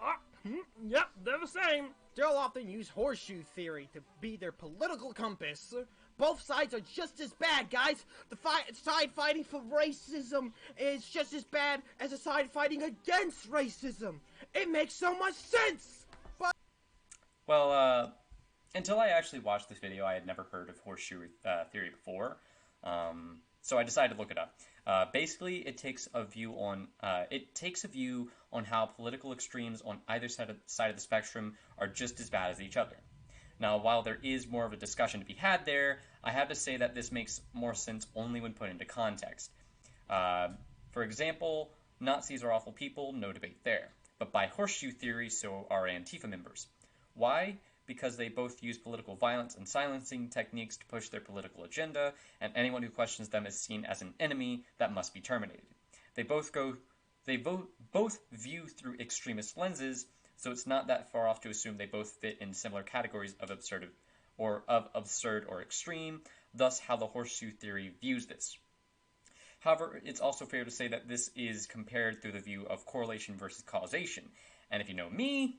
Yep, they're the same. They'll often use horseshoe theory to be their political compass. Both sides are just as bad, guys. The side fighting for racism is just as bad as the side fighting against racism. It makes so much sense. But well, until I actually watched this video, I had never heard of horseshoe theory before. So I decided to look it up. Basically, it takes a view on how political extremes on either side of the spectrum are just as bad as each other. Now, while there is more of a discussion to be had there, I have to say that this makes more sense only when put into context. For example, Nazis are awful people, no debate there. But by horseshoe theory, so are Antifa members. Why? Because they both use political violence and silencing techniques to push their political agenda, and anyone who questions them is seen as an enemy that must be terminated. They both view through extremist lenses, so it's not that far off to assume they both fit in similar categories of absurd or extreme, thus how the horseshoe theory views this. However, it's also fair to say that this is compared through the view of correlation versus causation, and if you know me,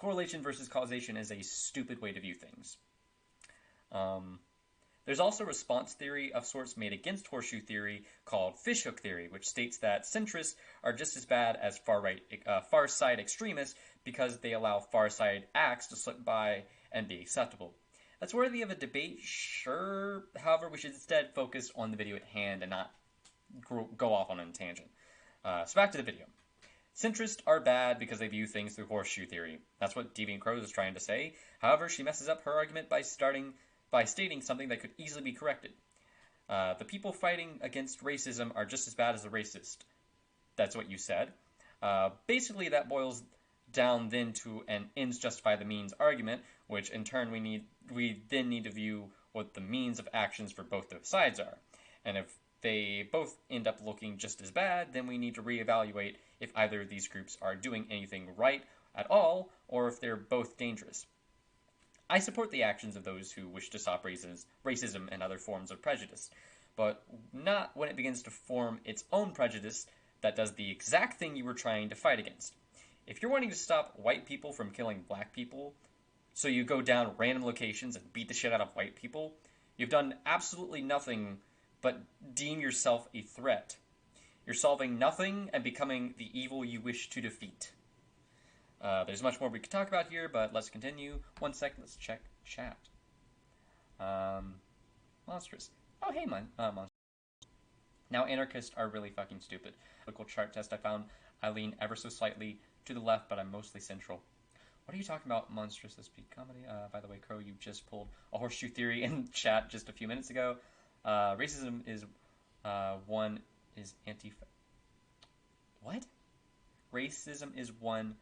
correlation versus causation is a stupid way to view things. There's also response theory of sorts made against horseshoe theory called fishhook theory, which states that centrists are just as bad as far side extremists because they allow far side acts to slip by and be acceptable. That's worthy of a debate, sure. However, we should instead focus on the video at hand and not go off on a tangent. So back to the video. Centrists are bad because they view things through horseshoe theory. That's what Deviant Crow is trying to say. However, she messes up her argument by stating something that could easily be corrected. The people fighting against racism are just as bad as the racist. That's what you said. Basically, that boils down then to an ends justify the means argument, which in turn we then need to view what the means of actions for both those sides are. And if they both end up looking just as bad, then we need to reevaluate if either of these groups are doing anything right at all, or if they're both dangerous. I support the actions of those who wish to stop racism and other forms of prejudice, but not when it begins to form its own prejudice that does the exact thing you were trying to fight against. If you're wanting to stop white people from killing black people, so you go down random locations and beat the shit out of white people, you've done absolutely nothing but deem yourself a threat. You're solving nothing and becoming the evil you wish to defeat. There's much more we could talk about here, but let's continue. 1 second, let's check chat. Monstrous. Oh, hey, Monstrous. Now, anarchists are really fucking stupid. Local chart test I found, I lean ever so slightly to the left, but I'm mostly central. What are you talking about, Monstrous? This peak comedy? By the way, Crow, you just pulled a horseshoe theory in chat just a few minutes ago. Racism is one is anti. What? Racism is one.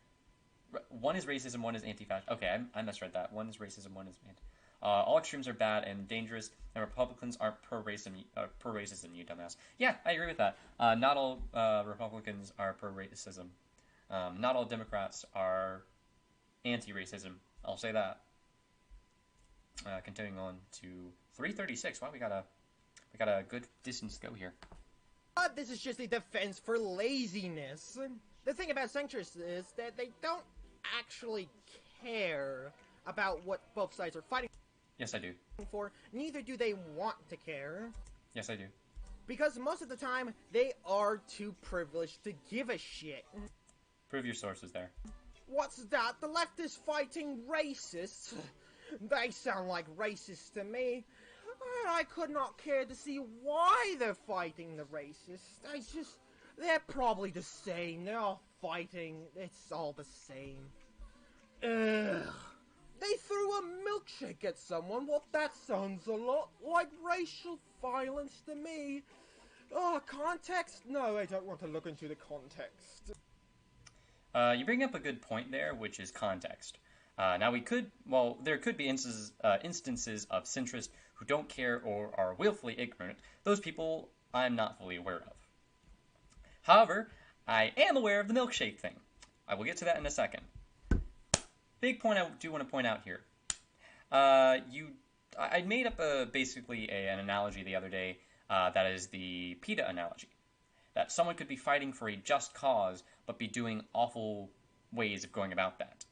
One is racism, one is anti-fascist. Okay, I misread that. One is racism, one is anti. All extremes are bad and dangerous, and Republicans aren't pro-racism, you dumbass. Yeah, I agree with that. Not all Republicans are pro-racism. Not all Democrats are anti-racism. I'll say that. Continuing on to 336. Wow, we got a good distance to go here. But this is just a defense for laziness. The thing about centrists is that they don't actually care about what both sides are fighting Yes, I do. for. Neither do they want to care. Yes, I do. Because most of the time, they are too privileged to give a shit. Prove your sources there. What's that? The left is fighting racists? They sound like racists to me. I could not care to see why they're fighting the racists. They're probably the same. They're all fighting. It's all the same. Ugh. They threw a milkshake at someone. Well, that sounds a lot like racial violence to me. Oh, context? No, I don't want to look into the context. You bring up a good point there, which is context. Now there could be instances of centrists who don't care or are willfully ignorant. Those people I'm not fully aware of. However, I am aware of the milkshake thing. I will get to that in a second. Big point I do want to point out here. I made up basically an analogy the other day that is the PETA analogy. That someone could be fighting for a just cause, but be doing awful ways of going about that.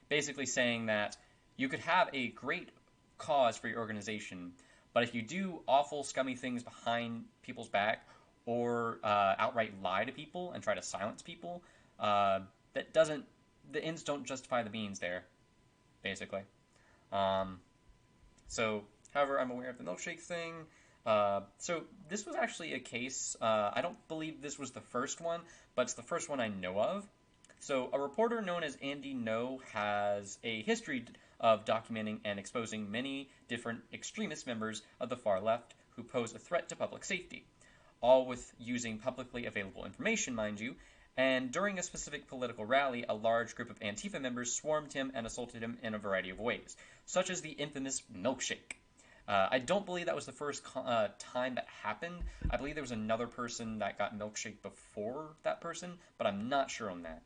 Basically saying that you could have a great cause for your organization, but if you do awful, scummy things behind people's back, or outright lie to people and try to silence people, the ends don't justify the means there, basically. However, I'm aware of the milkshake thing. So this was actually a case, I don't believe this was the first one, but it's the first one I know of. So a reporter known as Andy No has a history of documenting and exposing many different extremist members of the far left who pose a threat to public safety, all with using publicly available information, mind you. And during a specific political rally, a large group of Antifa members swarmed him and assaulted him in a variety of ways, such as the infamous milkshake. I don't believe that was the first time that happened. I believe there was another person that got milkshake before that person, but I'm not sure on that.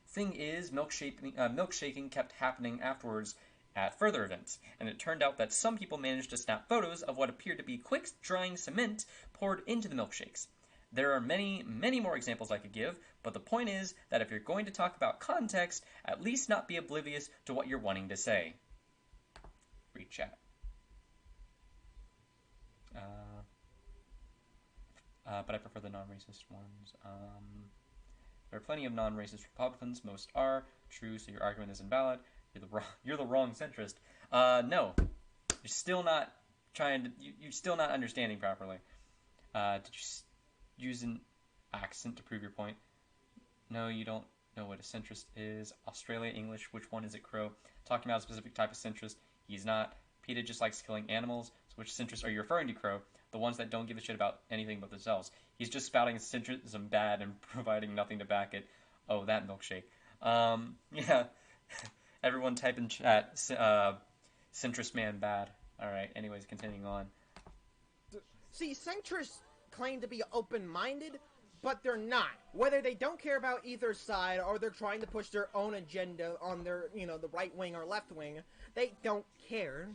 Thing is, milkshaking kept happening afterwards at further events, and it turned out that some people managed to snap photos of what appeared to be quick-drying cement poured into the milkshakes. There are many, many more examples I could give, but the point is that if you're going to talk about context, at least not be oblivious to what you're wanting to say. Read chat. But I prefer the non-racist ones. There are plenty of non-racist Republicans. Most are true, so your argument is invalid. You're the wrong centrist. No, you're still not trying to. You're still not understanding properly. Did you use an accent to prove your point? No, you don't know what a centrist is. Australia English. Which one is it, Crow? Talking about a specific type of centrist. He's not. PETA just likes killing animals. So which centrist are you referring to, Crow? The ones that don't give a shit about anything but themselves. He's just spouting centrism bad and providing nothing to back it. Oh, that milkshake. Yeah. Everyone type in chat, centrist man bad. Alright, anyways, continuing on. See, centrists claim to be open-minded, but they're not. Whether they don't care about either side or they're trying to push their own agenda on their, the right wing or left wing, they don't care.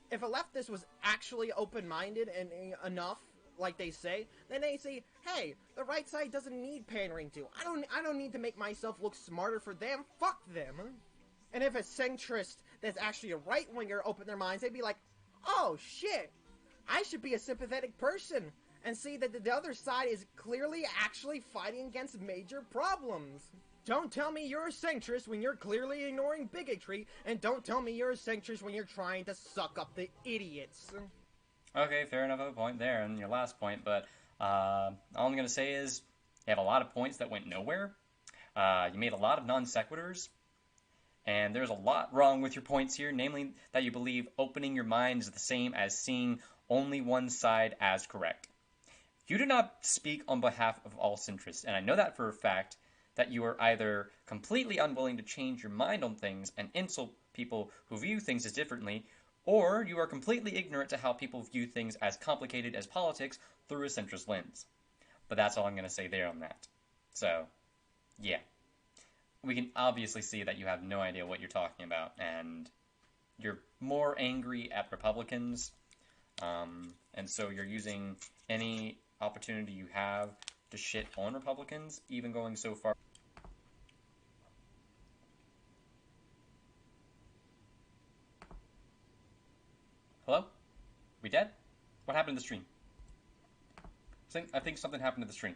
If a leftist was actually open-minded and enough, like they say, then they say, hey, the right side doesn't need pandering to. I don't need to make myself look smarter for them. Fuck them. And if a centrist that's actually a right-winger opened their minds, they'd be like, oh, shit, I should be a sympathetic person and see that the other side is clearly actually fighting against major problems. Don't tell me you're a centrist when you're clearly ignoring bigotry, and don't tell me you're a centrist when you're trying to suck up the idiots. Okay, fair enough of a point there, and your last point, but all I'm going to say is you have a lot of points that went nowhere. You made a lot of non sequiturs, and there's a lot wrong with your points here, namely that you believe opening your mind is the same as seeing only one side as correct. You do not speak on behalf of all centrists, and I know that for a fact, that you are either completely unwilling to change your mind on things and insult people who view things as differently, or you are completely ignorant to how people view things as complicated as politics through a centrist lens. But that's all I'm going to say there on that. So, yeah. We can obviously see that you have no idea what you're talking about, and you're more angry at Republicans, and so you're using any opportunity you have to shit on Republicans, even going so far. Hello? We dead? What happened to the stream? I think something happened to the stream.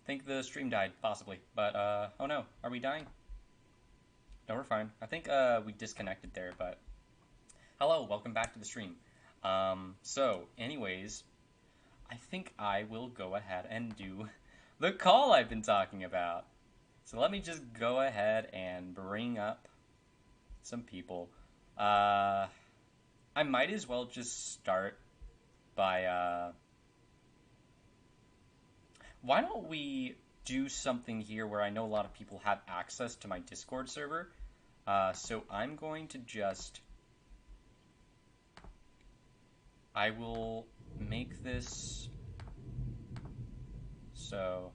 I think the stream died, possibly. But, oh no. Are we dying? No, we're fine. I think, we disconnected there, but... Hello, welcome back to the stream. So, anyways, I think I will go ahead and do the call I've been talking about. So let me just go ahead and bring up some people. I might as well just start by, why don't we do something here where I know a lot of people have access to my Discord server. So I'm going to just... I will make this so...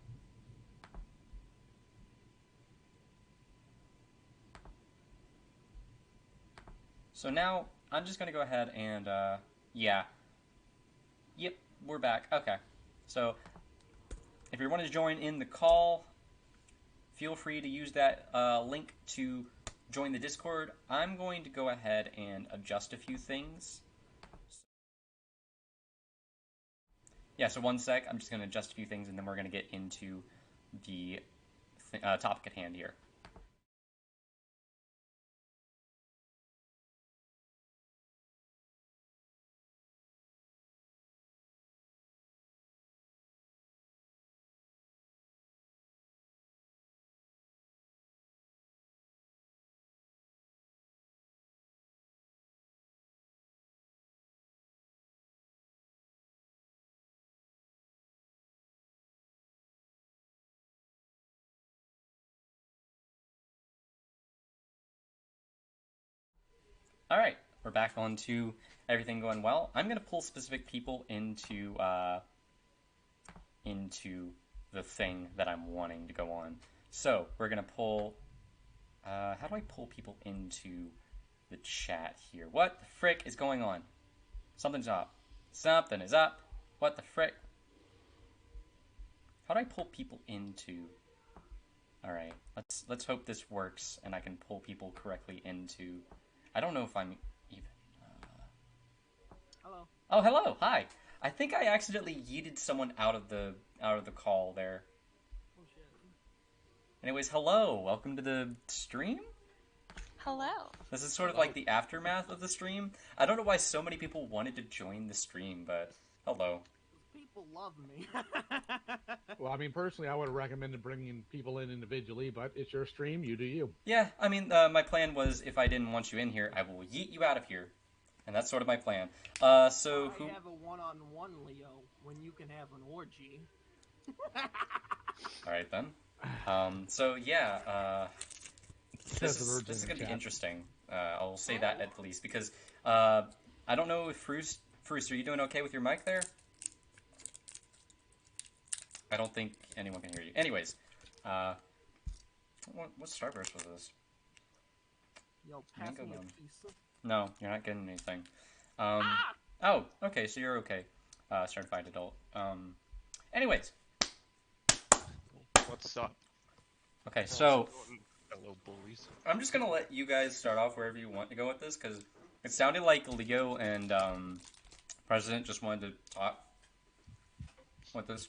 So now, I'm just going to go ahead and, yeah. Yep, we're back. Okay. So, if you want to join in the call, feel free to use that link to join the Discord. I'm going to go ahead and adjust a few things. Yeah, so one sec. I'm just going to adjust a few things, and then we're going to get into the topic at hand here. All right, we're back on to everything going well. I'm going to pull specific people into the thing that I'm wanting to go on. So we're going to pull... how do I pull people into the chat here? What the frick is going on? Something's up. Something is up. What the frick? How do I pull people into? All right, let's hope this works and I can pull people correctly into. I don't know if I'm even. Hello. Oh, hello. Hi. I think I accidentally yeeted someone out of the call there. Oh shit. Anyways, hello. Welcome to the stream. Hello. This is sort of like the aftermath of the stream. I don't know why so many people wanted to join the stream, but hello. People love me. Well, I mean, personally, I would have recommended bringing people in individually, but it's your stream. You do you. Yeah, I mean, my plan was if I didn't want you in here, I will yeet you out of here. And that's sort of my plan. So who... I have a one-on-one, Leo, when you can have an orgy. Alright then. So yeah, this is going to be interesting. I'll say that at least, because I don't know if Fruce, are you doing okay with your mic there? I don't think anyone can hear you. Anyways, what Starburst was this? Yo, pass me a piece. No, you're not getting anything. Oh, okay, so you're okay. Certified adult. Anyways. What's up? Okay, so Hello, bullies. I'm just gonna let you guys start off wherever you want to go with this, because it sounded like Leo and President just wanted to talk with this.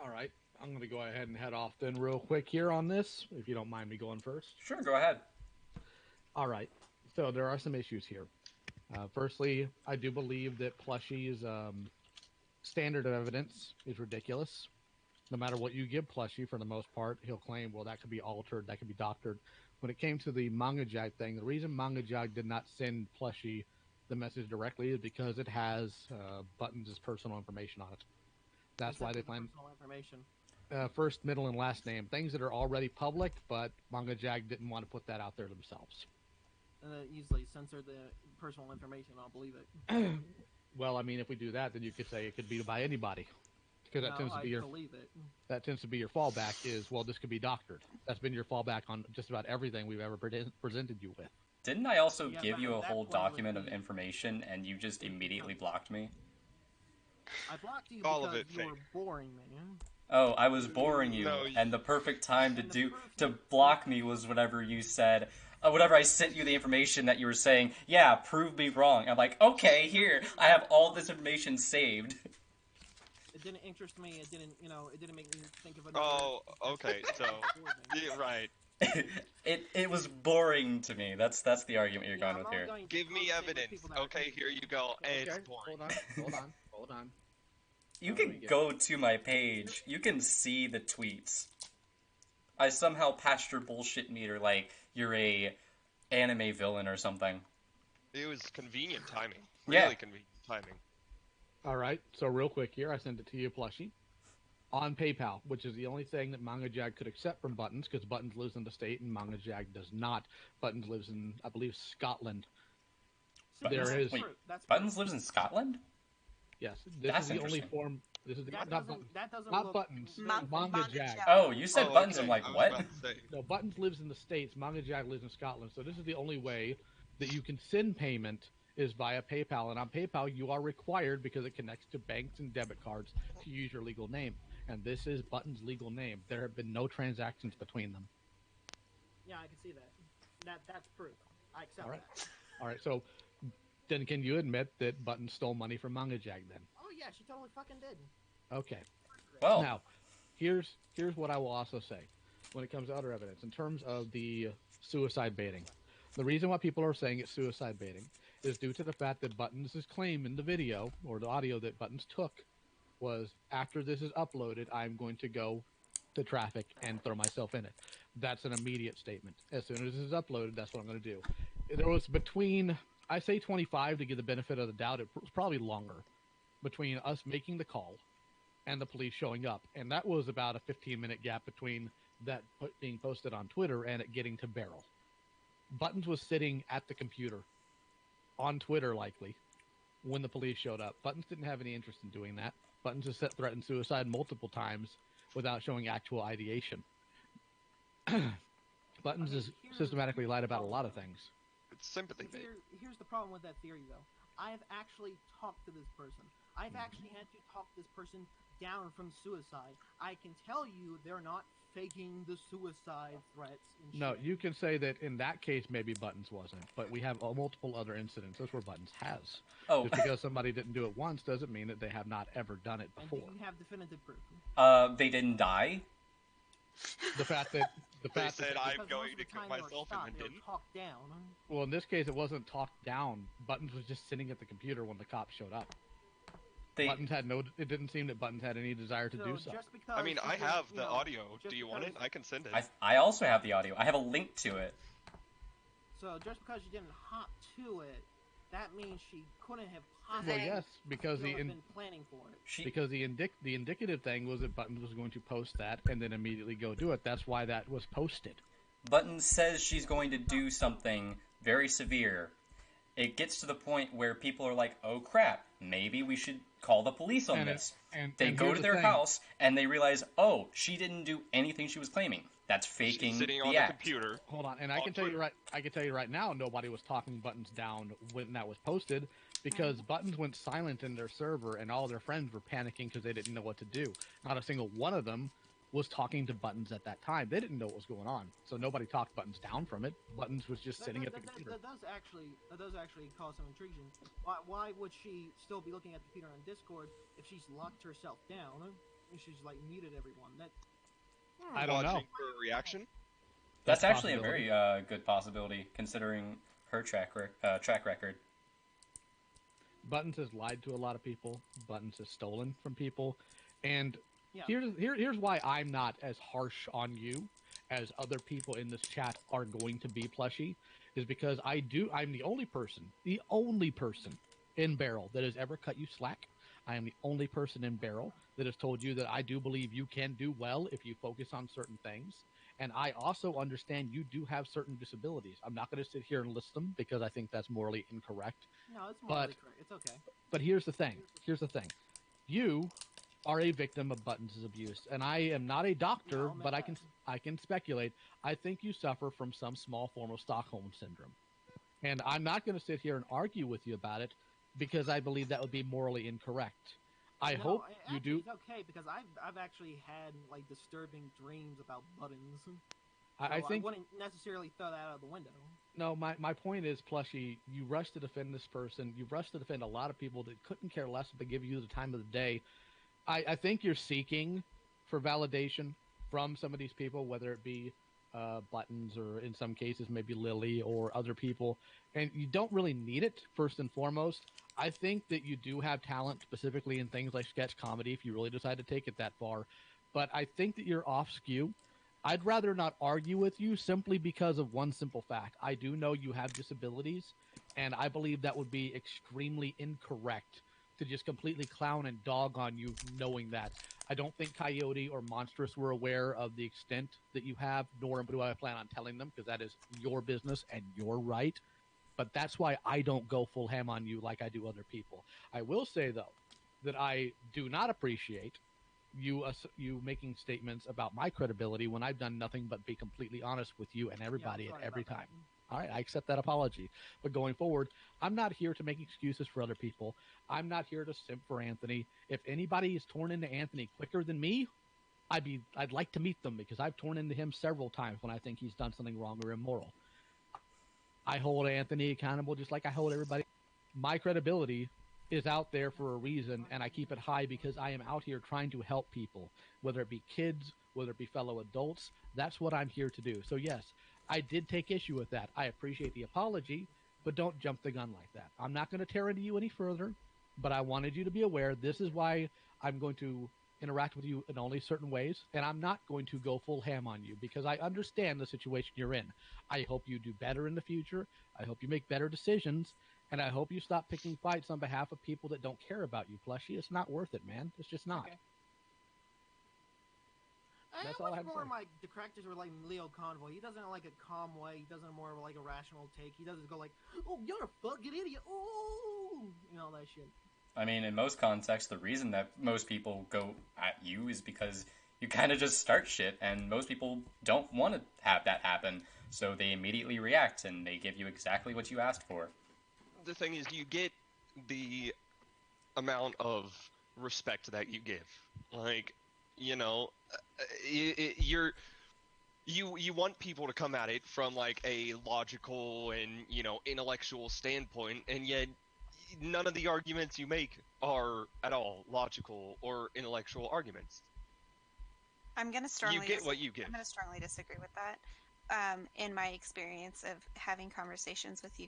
All right. I'm going to go ahead and head off then real quick here on this, if you don't mind me going first. Sure, go ahead. All right. So there are some issues here. Firstly, I do believe that Plushie's standard of evidence is ridiculous. No matter what you give Plushie, for the most part, he'll claim, well, that could be altered, that could be doctored. When it came to the Manga Jag thing, the reason Manga Jag did not send Plushie the message directly is because it has Buttons' personal information on it. That's why they plan personal information. First, middle, and last name. Things that are already public, but Manga Jag didn't want to put that out there themselves. Easily censor the personal information. I'll believe it. Well, I mean, if we do that, then you could say it could be by anybody, because that tends to be your believe it. that tends to be your fallback. Is, well, this could be doctored. That's been your fallback on just about everything we've ever presented you with. Didn't I also Yeah, give but you a at that whole point, it would document of be- information and you just immediately blocked me? I blocked you All of because it you were fake. boring, man. Oh, I was boring you, No, and the perfect time And to block me was whenever you said, whenever I sent you the information that you were saying, yeah, prove me wrong. I'm like, okay, here, I have all this information saved. It didn't interest me. It didn't, it didn't make me think of it. Oh, okay, so yeah, right. It was boring to me. That's the argument you're going with here. Give me evidence. Okay, here you go. Okay, It's boring. hold on. You can go to my page. You can see the tweets. I somehow passed your bullshit meter like you're a anime villain or something. It was convenient timing. Yeah. Really convenient timing. All right, so real quick here, I sent it to you, Plushie, on PayPal, which is the only thing that Manga Jag could accept from Buttons, because Buttons lives in the state and Manga Jag does not. Buttons lives in, I believe, Scotland. Buttons, There is- wait, Buttons lives in Scotland? Yes, this That's is the only interesting. form. This is the, That not doesn't. That doesn't not look. Buttons. Manga Manga Jag. Jag. Oh, you said Oh, Buttons. okay. I'm like, I was what? about to say. No, Buttons lives in the States. Manga Jag lives in Scotland. So this is the only way that you can send payment is via PayPal. And on PayPal, you are required, because it connects to banks and debit cards, to use your legal name. And this is Buttons' legal name. There have been no transactions between them. Yeah, I can see that. That's proof. I accept All right. that. All right, so then can you admit that Buttons stole money from Manga Jag then? Oh yeah, she totally fucking did. Okay. Well, Now, here's what I will also say when it comes to other evidence. In terms of the suicide baiting, the reason why people are saying it's suicide baiting is due to the fact that Buttons' claim in the video, or the audio that Buttons took, was, after this is uploaded, I'm going to go to traffic and throw myself in it. That's an immediate statement. As soon as this is uploaded, that's what I'm going to do. There was between, I say 25 to give the benefit of the doubt, it was probably longer, between us making the call and the police showing up. And that was about a 15-minute gap between that being posted on Twitter and it getting to Barrel. Buttons was sitting at the computer, on Twitter likely, when the police showed up. Buttons didn't have any interest in doing that. Buttons has threatened suicide multiple times without showing actual ideation. Buttons has systematically lied about a lot of things. It's sympathy bait. Here's the problem with that theory, though. I've actually talked to this person. I've actually had to talk this person down from suicide. I can tell you they're not faking the suicide threats and No, shit. you can say that in that case maybe Buttons wasn't, but we have multiple other incidences where Buttons has. Oh, Just because somebody didn't do it once doesn't mean that they have not ever done it And do before. you have definitive proof? they didn't die. The fact that They said I'm Because going most to of the kill time they were myself shot, and they then were didn't. talked down. well, in this case it wasn't talked down. Buttons was just sitting at the computer when the cops showed up. They Buttons had no. It didn't seem that Buttons had any desire to do so. Just because I mean, I you have you the know, audio. just Do you want it? because- I can send it. I also have the audio. I have a link to it. So just because you didn't hop to it, that means she couldn't have Well, possibly yes, because still the have been planning for it. She because the indicative thing was that Buttons was going to post that and then immediately go do it. That's why that was posted. Button says she's going to do something very severe. It gets to the point where people are like, "Oh crap, maybe we should call the police on this." They go here's to the their thing. house and they realize, "Oh, she didn't do anything she was claiming. That's faking She's sitting the on the act." computer. Hold on, and I on can tell you Twitter. right. I can tell you right now, nobody was talking Buttons down when that was posted because Buttons went silent in their server, and all their friends were panicking because they didn't know what to do. Not a single one of them was talking to Buttons at that time. They didn't know what was going on, so nobody talked Buttons down from it. Buttons was just sitting at the computer. That does actually cause some intrigue. Why would she still be looking at the computer on Discord if she's locked herself down? If she's like muted everyone? That I don't know. Watching for a reaction. That's That's actually a possibility. very good possibility considering her track record. Buttons has lied to a lot of people. Buttons has stolen from people, and Yeah. here's why I'm not as harsh on you as other people in this chat are going to be, Plushy, is because I'm the only person in Barrel that has ever cut you slack. I am the only person in Barrel that has told you that I do believe you can do well if you focus on certain things. And I also understand you do have certain disabilities. I'm not going to sit here and list them because I think that's morally incorrect. no, it's But- morally correct. It's okay. But here's the thing. You are a victim of Buttons' abuse, and I am not a doctor, Yeah, I'll admit but that. I can speculate. I think you suffer from some small form of Stockholm syndrome, and I'm not going to sit here and argue with you about it because I believe that would be morally incorrect. I No, hope actually, you do. It's okay because I've actually had like disturbing dreams about Buttons. I So think I wouldn't necessarily throw that out of the window. no. My point is, Plushy, you rush to defend this person. You rush to defend a lot of people that couldn't care less if they give you the time of the day. I think you're seeking for validation from some of these people, whether it be Buttons or in some cases maybe Lily or other people, and you don't really need it. First and foremost, I think that you do have talent specifically in things like sketch comedy if you really decide to take it that far, but I think that you're off skew. I'd rather not argue with you simply because of one simple fact. I do know you have disabilities, and I believe that would be extremely incorrect to just completely clown and dog on you knowing that. I don't think Coyote or Monstrous were aware of the extent that you have, nor do I plan on telling them, because that is your business and your right. But that's why I don't go full ham on you like I do other people. I will say, though, that I do not appreciate you making statements about my credibility when I've done nothing but be completely honest with you and everybody Yeah, at sorry every about time. All right, I accept that apology. But going forward, I'm not here to make excuses for other people. I'm not here to simp for Anthony. If anybody is torn into Anthony quicker than me, I'd like to meet them because I've torn into him several times when I think he's done something wrong or immoral. I hold Anthony accountable just like I hold everybody. My credibility is out there for a reason, and I keep it high because I am out here trying to help people, whether it be kids, whether it be fellow adults. That's what I'm here to do. So yes, I did take issue with that. I appreciate the apology, but don't jump the gun like that. I'm not going to tear into you any further, but I wanted you to be aware this is why I'm going to interact with you in only certain ways, and I'm not going to go full ham on you because I understand the situation you're in. I hope you do better in the future. I hope you make better decisions, and I hope you stop picking fights on behalf of people that don't care about you, Plushy. It's not worth it, man. It's just not. Okay. That's I all I wish have to more say. of my detractors were like Leo Convoy. He doesn't like a calm way. He doesn't more of like a rational take. He doesn't go like, "Oh, you're a fucking idiot." Oh, you know that shit. I mean, in most contexts, the reason that most people go at you is because you kind of just start shit, and most people don't want to have that happen, so they immediately react, and they give you exactly what you asked for. The thing is, you get the amount of respect that you give. Like, you know, you want people to come at it from like a logical and intellectual standpoint, and yet none of the arguments you make are at all logical or intellectual arguments. I'm gonna strongly You get what you give. I'm gonna strongly disagree with that. In my experience of having conversations with you,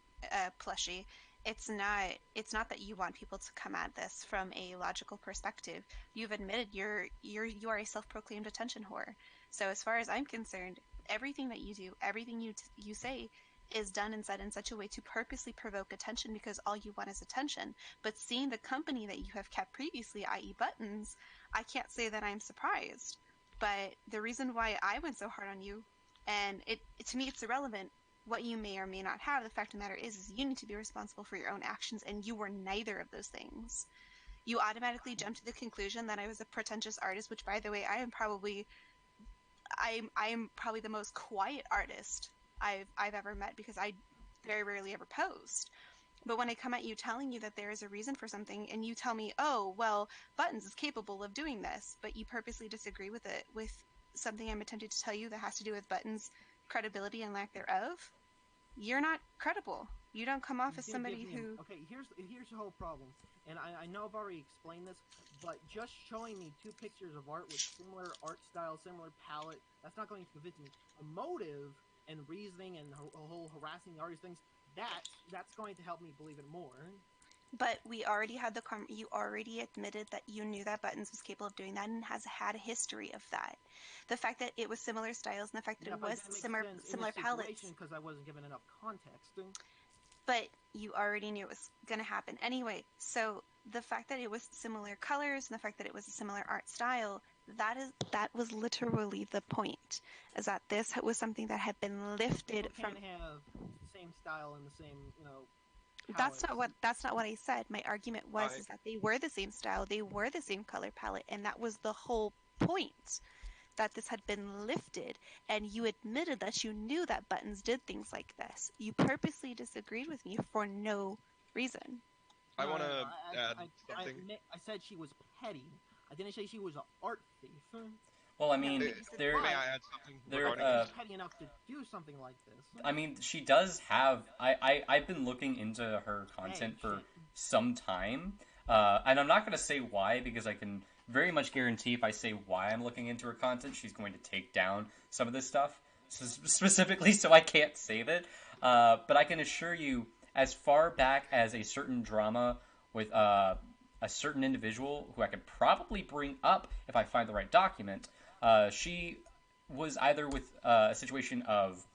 Plushy, it's not that you want people to come at this from a logical perspective. You've admitted you are a self-proclaimed attention whore. So as far as I'm concerned, everything that you do, everything you say, is done and said in such a way to purposely provoke attention because all you want is attention. But seeing the company that you have kept previously, i.e., Buttons, I can't say that I'm surprised. But the reason why I went so hard on you, and to me it's irrelevant what you may or may not have. The fact of the matter is you need to be responsible for your own actions, and you were neither of those things. You automatically jumped to the conclusion that I was a pretentious artist, which, by the way, I am probably the most quiet artist I've ever met because I very rarely ever post. But when I come at you telling you that there is a reason for something, and you tell me, oh, well, Buttons is capable of doing this, but you purposely disagree with it, with something I'm attempting to tell you that has to do with Buttons' credibility and lack thereof, you're not credible. You don't come off as somebody who... Okay, here's the whole problem. And I know I've already explained this, but just showing me two pictures of art with similar art style, similar palette, that's not going to convince me. A motive and reasoning and a whole harassing the artist things, that's going to help me believe it more. But we already had you already admitted that you knew that Buttons was capable of doing that and has had a history of that. The fact that it was similar styles and the fact that it was similar palettes. Because I wasn't given enough context. But you already knew it was going to happen anyway. So the fact that it was similar colors and the fact that it was a similar art style, that was literally the point. Is that this was something that had been lifted People from... can't have the same style and the same, That's not what I said. My argument was is that they were the same style, they were the same color palette, and that was the whole point. That this had been lifted, and you admitted that you knew that Buttons did things like this. You purposely disagreed with me for no reason. I want to add something. I said she was petty. I didn't say she was an art thief. Well, I mean, May I add something regarding this? Petty enough to do something like this. I mean, she does have... I've been looking into her content for some time, and I'm not going to say why, because I can very much guarantee if I say why I'm looking into her content, she's going to take down some of this stuff, specifically, so I can't save it. But I can assure you, as far back as a certain drama with a certain individual, who I could probably bring up if I find the right document, she was either with a situation of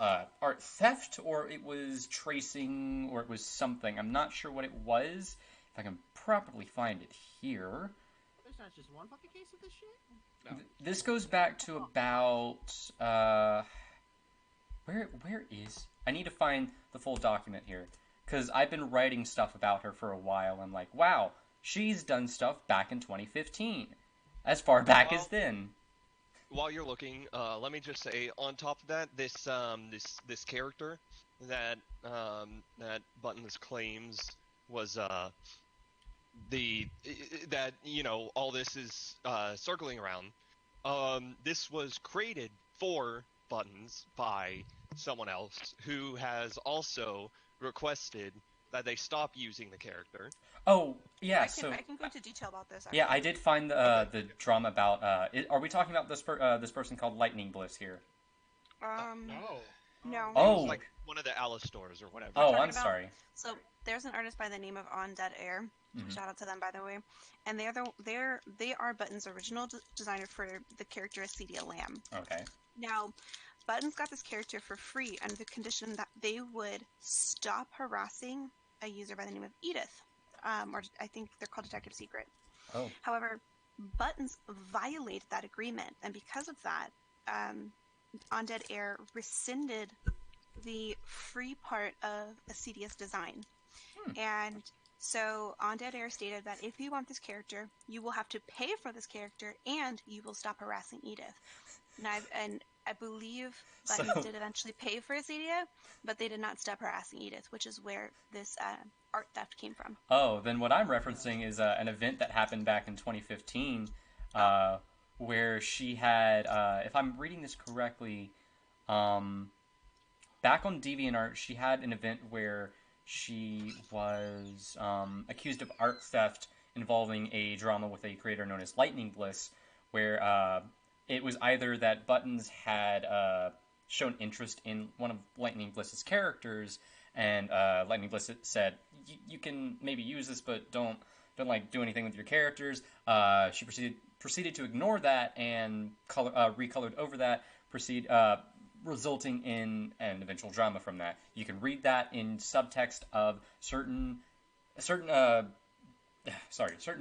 art theft, or it was tracing, or it was something. I'm not sure what it was. If I can properly find it here. There's not just one fucking case of this shit? No. This goes back to about... Where is... I need to find the full document here. Because I've been writing stuff about her for a while. I'm like, wow, she's done stuff back in 2015. As far back as then. While you're looking, let me just say, on top of that, this character that Buttons claims was that all this is circling around. This was created for Buttons by someone else who has also requested that they stop using the character. Oh, yeah, I can go into detail about this. Actually. Yeah, I did find the drama about... are we talking about this person called Lightning Bliss here? No. Oh. It's like one of the Alice stores or whatever. Oh, I'm sorry. So there's an artist by the name of On Dead Air. Mm-hmm. Shout out to them, by the way. And they are Buttons' original designer for the character Acedia Lamb. Okay. Now, Buttons got this character for free under the condition that they would stop harassing a user by the name of Edith. Or I think they're called Detective Secret. Oh. However, Buttons violated that agreement, and because of that, On Dead Air rescinded the free part of Acedia's design. And so On Dead Air stated that if you want this character, you will have to pay for this character, and you will stop harassing Edith. And I believe So- Buttons did eventually pay for Acedia, but they did not stop harassing Edith, which is where this art theft came from. Oh, then what I'm referencing is an event that happened back in 2015, where she had, if I'm reading this correctly, back on DeviantArt, she had an event where she was accused of art theft involving a drama with a creator known as Lightning Bliss, where it was either that Buttons had shown interest in one of Lightning Bliss's characters, and Lightning Bliss said, "You can maybe use this, but don't like do anything with your characters." She proceeded to ignore that and recolored over that, resulting in an eventual drama from that. You can read that in subtext of certain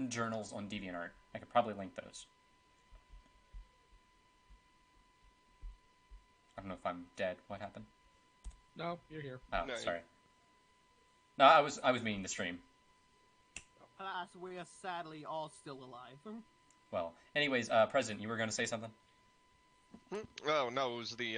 journals on DeviantArt. I could probably link those. I don't know if I'm dead. What happened? No, you're here. Oh, No, sorry. No, I was meaning to stream. Alas, we are sadly all still alive. Well, anyways, President, you were going to say something? Oh no, it was the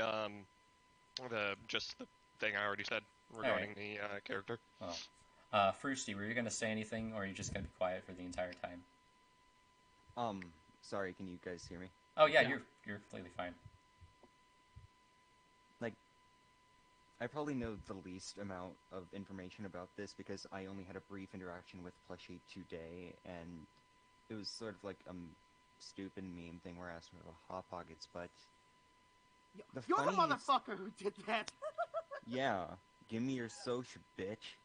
thing I already said regarding the character. Oh. Frusty, were you going to say anything, or are you just going to be quiet for the entire time? Sorry, can you guys hear me? Oh, yeah, Yeah. you're completely fine. I probably know the least amount of information about this because I only had a brief interaction with Plushie today, and it was sort of like a stupid meme thing where I asked about Hot Pockets, but You're the funniest- motherfucker who did that! Yeah, give me your social, bitch.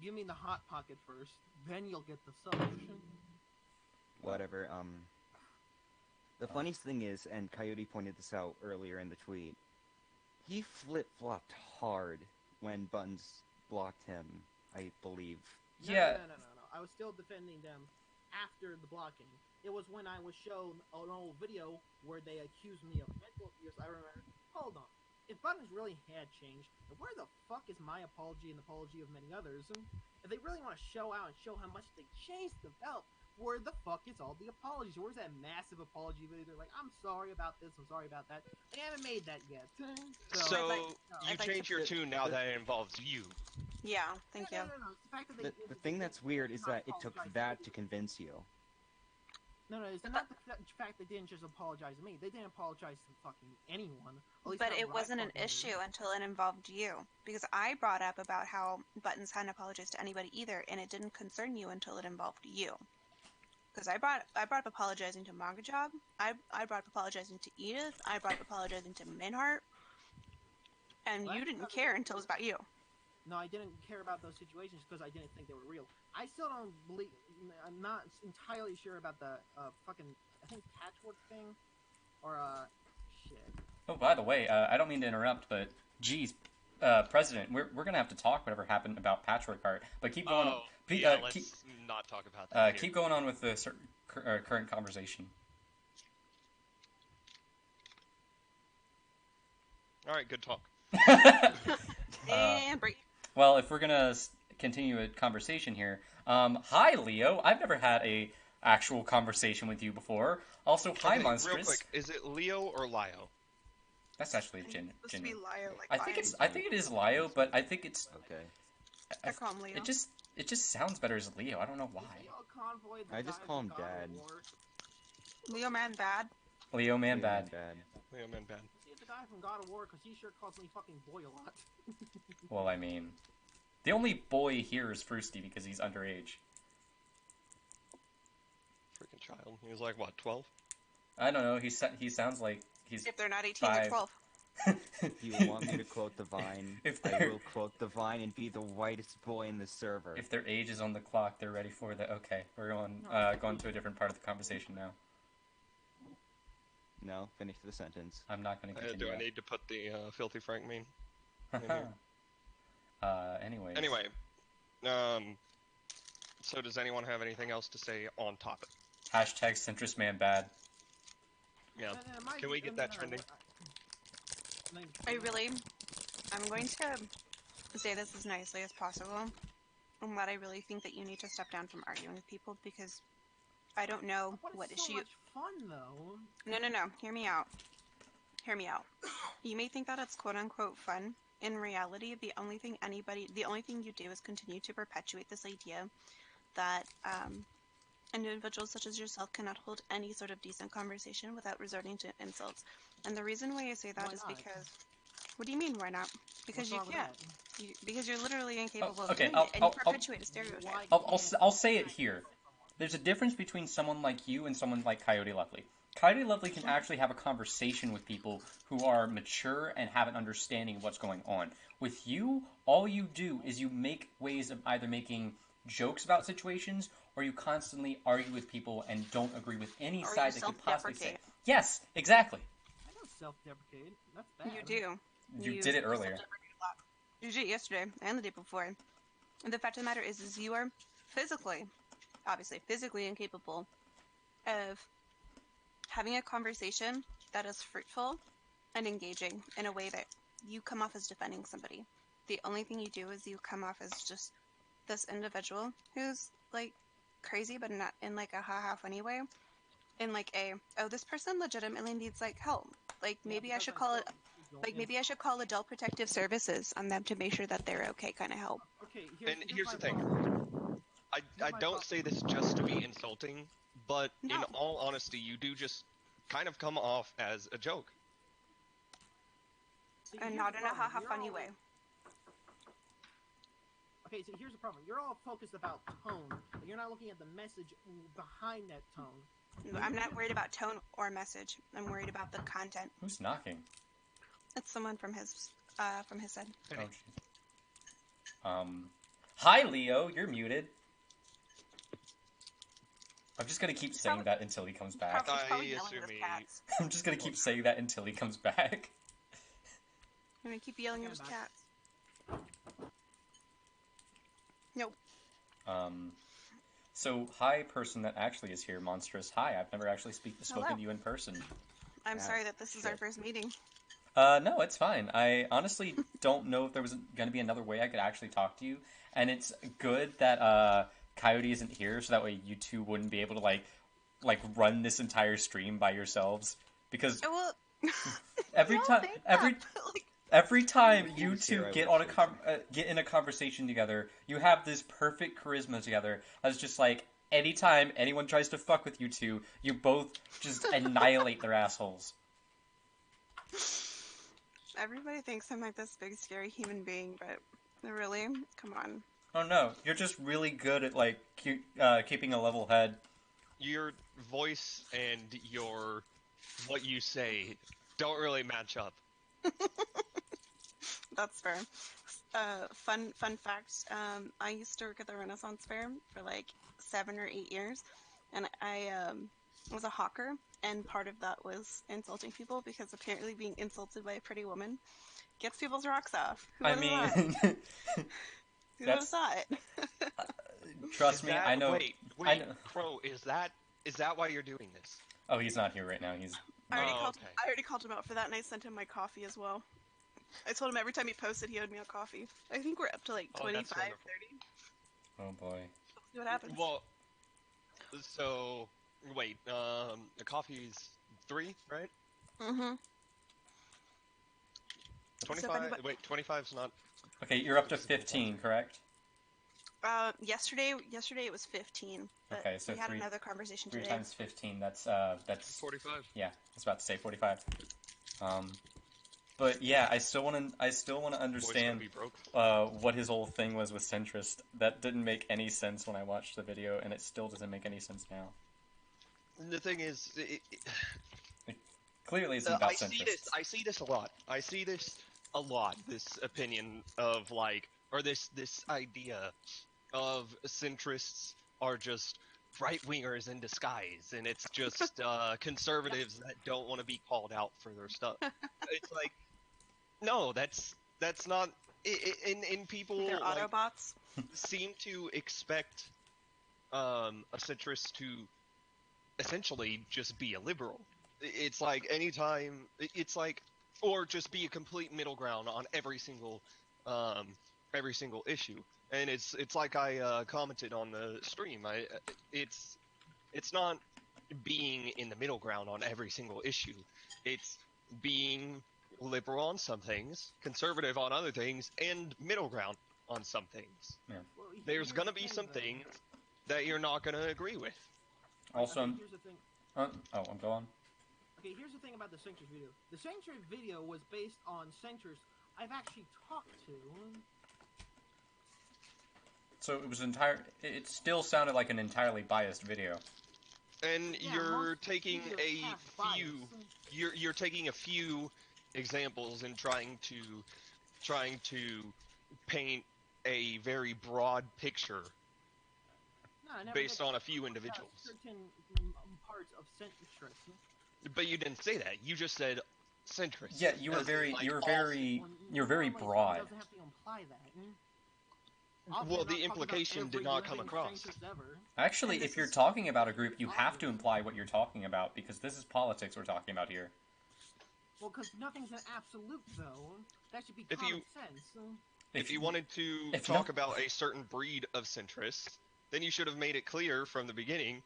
Give me the Hot Pocket first, then you'll get the solution. Whatever, the funniest thing is, and Coyote pointed this out earlier in the tweet, he flip-flopped hard when Buttons blocked him, I believe. Yeah. No. I was still defending them after the blocking. It was when I was shown an old video where they accused me of mental abuse. I remember, hold on. If Buttons really had changed, then where the fuck is my apology and the apology of many others? And if they really want to show out and show how much they changed the belt, where the fuck is all the apologies? Where's that massive apology video? They're like, I'm sorry about this, I'm sorry about that. They haven't made that yet. So I'd you like change to- your tune now that it involves you. Yeah, thank you. No. It's the fact that The thing that's weird is that it took that to convince you. No, it's not the fact they didn't just apologize to me. They didn't apologize to fucking anyone. At least But not it what I wasn't an fucking issue heard. until it involved you. Because I brought up about how Buttons hadn't apologized to anybody either, and it didn't concern you until it involved you. Because I brought up apologizing to Manga Job, I brought up apologizing to Edith, I brought up apologizing to Minheart, and What? you didn't care until it was about you. No, I didn't care about those situations because I didn't think they were real. I still don't believe. I'm not entirely sure about the fucking. I think patchwork thing, or shit. Oh, by the way, I don't mean to interrupt, but geez, President, we're gonna have to talk whatever happened about patchwork art. But keep going. Oh, yeah, let's keep not talk about that. here. keep going on with the current conversation. All right, good talk. And break. Well, if we're gonna continue a conversation here, hi Leo. I've never had a actual conversation with you before. Also, hi Okay, Monstrous. real quick, is it Leo or Lio? That's actually It's genuine. supposed to be Lio, like I think lion. it is Lio, but I think it's Okay. I call him Leo. it just sounds better as Leo. I don't know why. Leo Convoy, the I just guy call from him God of Dad. War. Leo man bad. Leo man Yeah, bad. Leo man bad. See, the guy from God of War, because he sure calls me fucking boy a lot. Well, I mean, the only boy here is Frusty because he's underage. Freaking child. He was like, what, 12? I don't know. He sounds like he's. If they're not 18, Five. they're 12. If you want me to quote the Vine, If I they're- will quote the Vine and be the whitest boy in the server. If their age is on the clock, they're ready for the. Okay, we're going to a different part of the conversation now. No, finish the sentence. I'm not going to Do continue. I need to put the Filthy Frank meme? Anyways. Anyway, so does anyone have anything else to say on topic? Hashtag centrist man bad. Yeah. My- Can we get that trending? I'm going to say this as nicely as possible, and that I really think that you need to step down from arguing with people because I don't know But what it's so issue. much fun, though. No. Hear me out. Hear me out. You may think that it's quote unquote fun. In reality, the only thing you do is continue to perpetuate this idea that individuals such as yourself cannot hold any sort of decent conversation without resorting to insults. And the reason why I say that Why is not? because, what do you mean, why not? Because What's you wrong with can't. that? Because you're literally incapable of okay, doing it, and you perpetuate a stereotype. Why I'll say it here. There's a difference between someone like you and someone like Coyote Lovely. Coyote Lovely can actually have a conversation with people who are mature and have an understanding of what's going on. With you, all you do is you make ways of either making jokes about situations or you constantly argue with people and don't agree with any Or side you they could possibly say. self-deprecate. Yes, exactly. I don't self-deprecate. That's bad. You do. You did it earlier. self-deprecate a lot. You did it yesterday and the day before. And the fact of the matter is you are obviously physically incapable of having a conversation that is fruitful and engaging in a way that you come off as defending somebody. The only thing you do is you come off as just this individual who's like crazy, but not in like a ha-ha funny way. In like this person legitimately needs like help. Like maybe I should call it. Like maybe I should call Adult Protective Services on them to make sure that they're okay. Kind of help. Okay, And here's my the thing. problem. I don't say this just to be insulting, but in No. all honesty, you do just kind of come off as a joke. See, And here's not the in a problem. ha-ha You're funny all- way. Okay, so here's the problem. You're all focused about tone, but you're not looking at the message behind that tone. I'm not worried about tone or message. I'm worried about the content. Who's knocking? It's someone from his side. Oh, jeez. Hi, Leo. You're muted. I'm just gonna keep saying that until he comes back. He's probably I yelling at assume his he- cats. I'm just gonna keep saying that until he comes back. I'm gonna keep yelling at his cats. Nope. So hi, person that actually is here, Monstrous. Hi, I've never actually spoken Hello. to you in person. I'm Yeah, sorry that this is our shit. first meeting. No, it's fine. I honestly don't know if there was going to be another way I could actually talk to you, and it's good that Coyote isn't here, so that way you two wouldn't be able to like run this entire stream by yourselves. Because Well, every no, time, thank every God. Like, every time He you was two here, I get would've on said get in a conversation together, you have this perfect charisma together. That's just like anytime anyone tries to fuck with you two, you both just annihilate their assholes. everybody thinks I'm like this big scary human being, but really, come on. Oh no, you're just really good at like keeping a level head. Your voice and what you say don't really match up. That's fair. Fun fact. I used to work at the Renaissance Fair for like 7 or 8 years, and I was a hawker, and part of that was insulting people because apparently being insulted by a pretty woman gets people's rocks off. Who I would've mean, thought? Who would have that's- thought it? trust me, I know. Wait, I know. Crow, is that why you're doing this? Oh, he's not here right now. He's I already okay. called him out for that, and I sent him my coffee as well. I told him every time he posted, he owed me a coffee. I think we're up to like Oh, 25, that's wonderful. 30. oh boy. See what happens. Well, so wait, the coffee's 3, right? Mm-hmm. 25. Wait, 25's not. Okay, you're up to 15, correct? Yesterday it was 15. But Okay, so we had three- another conversation 3 today. times 15. That's 45. yeah. I was about to say 45. But yeah, I still want to understand Be broke. what his whole thing was with centrist. That didn't make any sense when I watched the video, and it still doesn't make any sense now. The thing is, Clearly, it's about I see this. centrists. I see this a lot. I see this a lot. This opinion of like, or this idea of centrists are just right wingers in disguise, and it's just conservatives that don't want to be called out for their stuff. It's like, no, that's not. In people They're like, Autobots. seem to expect a centrist to essentially just be a liberal. It's like anytime, it's like, or just be a complete middle ground on every single issue. And it's like I commented on the stream. It's not being in the middle ground on every single issue. It's being liberal on some things, conservative on other things, and middle ground on some things. Yeah. Well, There's here's gonna the be thing, some though. things that you're not gonna agree with. Also, Okay, here's the thing. I'm going. Okay, here's the thing about the Sanctuary video. The Sanctuary video was based on Sanctuaries I've actually talked to. So it was it still sounded like an entirely biased video. And Yeah, you're most taking videos a have few bias. you're taking a few examples and trying to paint a very broad picture No, I never based did. on a few About individuals. certain parts of centrist. But you didn't say that. You just said centrist. Yeah, you were as in, very, like, you were all- very, you were very Normally, broad. Doesn't have to imply that. Well, Obviously, I'm the not talking implication about did every not come living across. centrist ever. Actually, And if this you're is- talking about a group, you have to imply what you're talking about, because this is politics we're talking about here. Well, because nothing's an absolute, though. That should be If common you- sense. If you wanted to if talk no- about a certain breed of centrists, then you should have made it clear from the beginning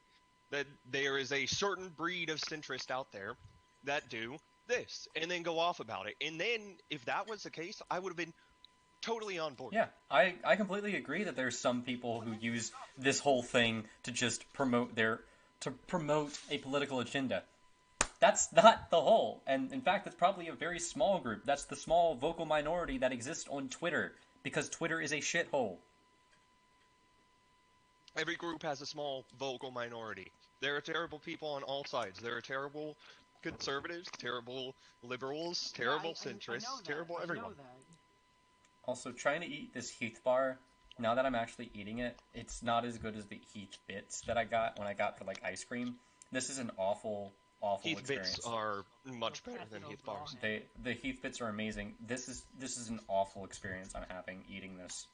that there is a certain breed of centrist out there that do this, and then go off about it. And then, if that was the case, I would have been totally on board. Yeah, I completely agree that there's some people who use this whole thing to just promote a political agenda. That's not the whole, and in fact, that's probably a very small group. That's the small vocal minority that exists on Twitter, because Twitter is a shithole. Every group has a small vocal minority. There are terrible people on all sides. There are terrible conservatives, terrible liberals, terrible I know centrists, that. terrible I know everyone. that. Also, trying to eat this Heath bar, now that I'm actually eating it, it's not as good as the Heath bits that I got when I got for, like, ice cream. This is an awful Heath experience. bits are much Well, better pass than it Heath over, bars. I'll The Heath bits are amazing. This is an awful experience I'm having eating this.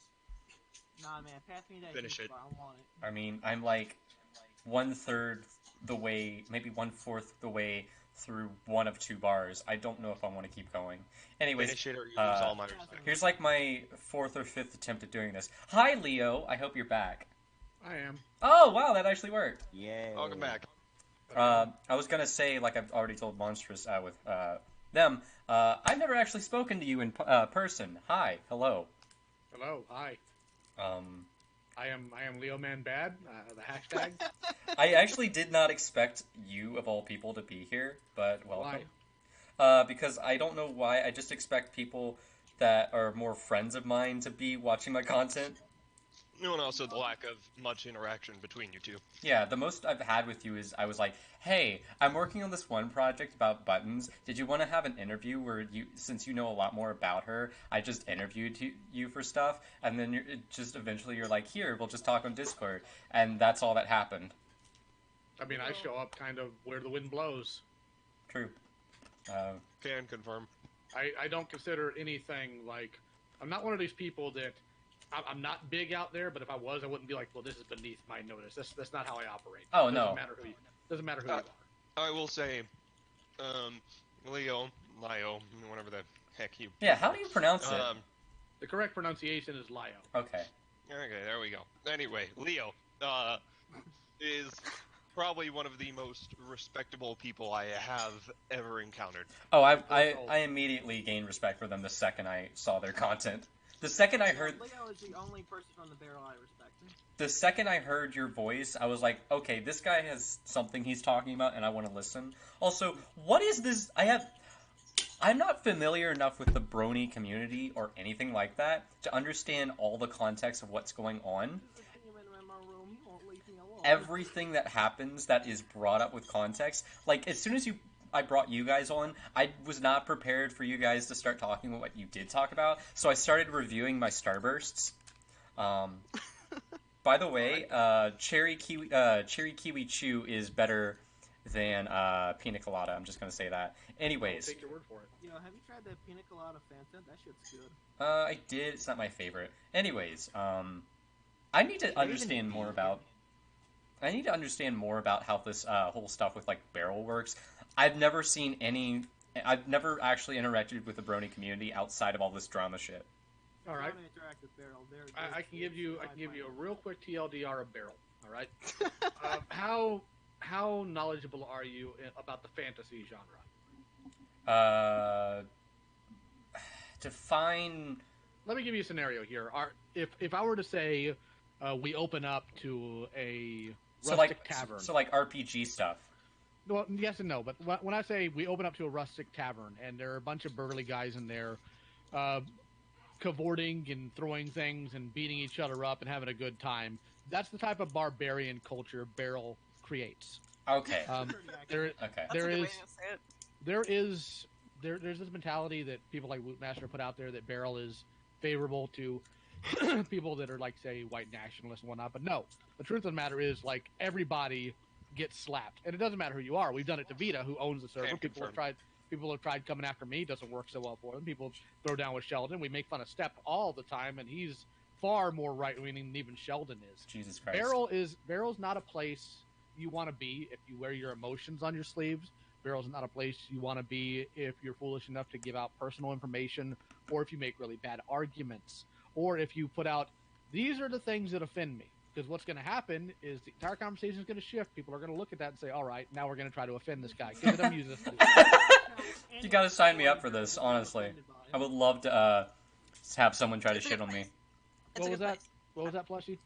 Nah, man, pass me that Finish juice it. bar, I want it. I mean, I'm like 1/3 the way, maybe 1/4 the way through one of 2 bars. I don't know if I want to keep going. Anyways, Finish it or you lose all my respect. here's like my 4th or 5th attempt at doing this. Hi, Leo. I hope you're back. I am. Oh, wow, that actually worked. Yay. Welcome back. I was gonna say, like I've already told Monstrous with them. I've never actually spoken to you in person. Hi, hello. Hello. Hi. Um, I am Leo Man Bad. The hashtag. I actually did not expect you of all people to be here, but welcome. Why? Because I don't know why. I just expect people that are more friends of mine to be watching my content. No, and also the lack of much interaction between you two. Yeah, the most I've had with you is I was like, hey, I'm working on this one project about buttons. Did you want to have an interview where since you know a lot more about her, I just interviewed you for stuff, and then eventually you're like, here, we'll just talk on Discord, and that's all that happened. I mean, I show up kind of where the wind blows. True. Can confirm. I don't consider anything like. I'm not one of these people that. I'm not big out there, but if I was, I wouldn't be like, well, this is beneath my notice. That's not how I operate. Oh, Doesn't no. Doesn't matter who you are. I will say, Leo, whatever the heck you. Yeah, how do you pronounce it? The correct pronunciation is Lio. Okay. Okay, there we go. Anyway, Leo is probably one of the most respectable people I have ever encountered. Oh, I immediately gained respect for them the second I saw their content. The second I heard... Leo is the only person from the barrel I respect. The second I heard your voice, I was like, okay, this guy has something he's talking about, and I want to listen. Also, what is this? I'm not familiar enough with the brony community or anything like that to understand all the context of what's going on. Everything that happens that is brought up with context, like as soon as I brought you guys on, I was not prepared for you guys to start talking about what you did talk about, so I started reviewing my starbursts. By the way, cherry kiwi chew is better than pina colada. I'm just gonna say that. Anyways, I'll take your word for it. You know, have you tried the pina colada Fanta? That shit's good. I did. It's not my favorite. Anyways, I need to understand more about. I need to understand more about how this whole stuff with like barrel works. I've never actually interacted with the brony community outside of all this drama shit. All right. Don't interact with barrel. I can give you a real quick TLDR of barrel. All right. How knowledgeable are you about the fantasy genre? Define. Let me give you a scenario here. If I were to say we open up to a rustic tavern. So like RPG stuff. Well, yes and no, but when I say we open up to a rustic tavern and there are a bunch of burly guys in there cavorting and throwing things and beating each other up and having a good time, that's the type of barbarian culture Barrel creates. Okay. There's this mentality that people like Wootmaster put out there that Barrel is favorable to people that are like, say, white nationalists and whatnot. But no, the truth of the matter is, like, everybody gets slapped, and it doesn't matter who you are. We've done it to Vita, who owns the server. People have tried coming after me. It doesn't work so well for them. People throw down with Sheldon. We make fun of Step all the time, and he's far more right-wing than even Sheldon is. Jesus Christ. Barrel's not a place you want to be if you wear your emotions on your sleeves. Barrel's not a place you want to be if you're foolish enough to give out personal information, or if you make really bad arguments, or if you put out, these are the things that offend me. Because what's going to happen is the entire conversation is going to shift. People are going to look at that and say, all right, now we're going to try to offend this guy. Give them use this. You got to sign me up for this, honestly. I would love to have someone try to shit on me. What was that? What was that, Plushie?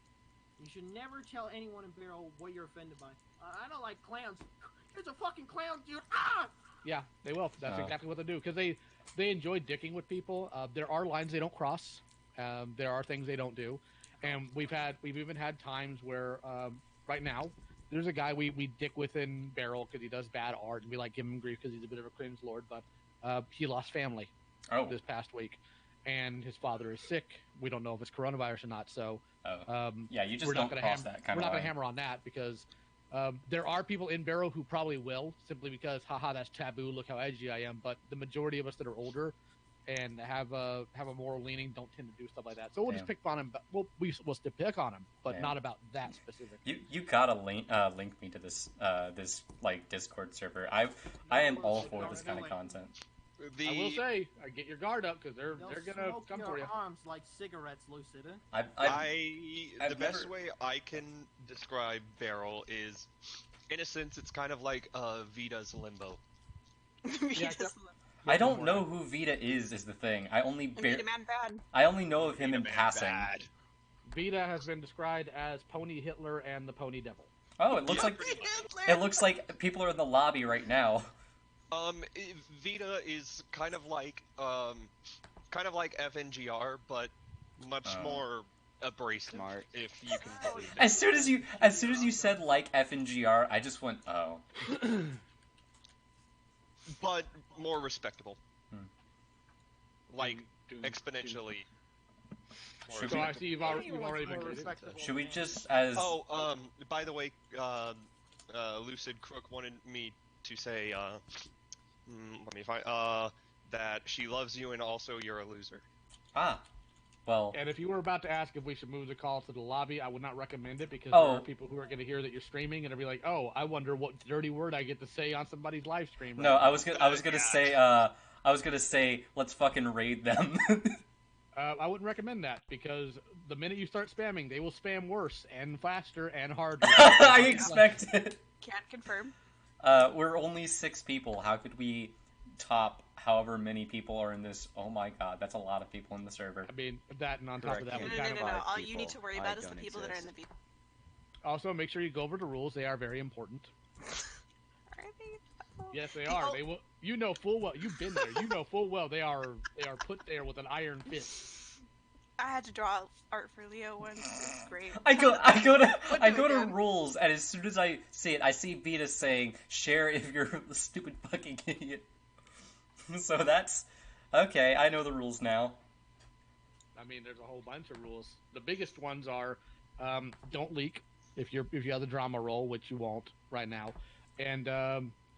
You should never tell anyone in Barrel what you're offended by. I don't like clowns. There's a fucking clown, dude. Ah! Yeah, they will. That's exactly what they do. Because they enjoy dicking with people. There are lines they don't cross. There are things they don't do. And we've even had times where, right now, there's a guy we dick with in Barrel because he does bad art, and we like give him grief because he's a bit of a cringe lord, but he lost family this past week, and his father is sick. We don't know if it's coronavirus or not, so yeah, you just don't cross that kind of line. We're not going to hammer on that because there are people in Barrel who probably will, simply because, haha, that's taboo, look how edgy I am, but the majority of us that are older and have a moral leaning don't tend to do stuff like that. So we'll just pick on him. But we'll still pick on him, but not about that specific. You gotta link me to this this like Discord server. I am all for this kind of content. I will say, get your guard up because they're gonna come for you. Arms like cigarettes, Lucida. The best way I can describe Barrel is, in a sense, it's kind of like Vita's Limbo. I don't know who Vita is the thing. I only know of him in passing. Bad. Vita has been described as Pony Hitler and the Pony Devil. Oh, it looks like people are in the lobby right now. Vita is kind of like FNGR, but much more abrasive. Smart. If you can believe it. As soon as you said like FNGR, I just went, oh. But more respectable. Like, exponentially. So I see you've already been respectable. Should we just as... Oh, by the way, Lucid Crook wanted me to say, let me find, that she loves you and also you're a loser. Ah. Well... And if you were about to ask if we should move the call to the lobby, I would not recommend it because there are people who are going to hear that you're streaming and they'll be like, "Oh, I wonder what dirty word I get to say on somebody's live stream." Right no, now. I was gonna say, let's fucking raid them. I wouldn't recommend that because the minute you start spamming, they will spam worse and faster and harder. I expect it. Can't confirm. We're only 6 people. How could we top however many people are in this? Oh my god, that's a lot of people in the server. I mean, that and on top of that, No. All you need to worry about is the people that are in the people. Also, make sure you go over the rules. They are very important. Are they? Yes, they are. They will. You know full well. You've been there. You know full well they are put there with an iron fist. I had to draw art for Leo once. It's great. I go to rules, and as soon as I see it, I see Vita saying, "Share if you're a stupid fucking idiot." So that's okay. I know the rules now. I mean, there's a whole bunch of rules. The biggest ones are, don't leak if you have the drama roll, which you won't right now, and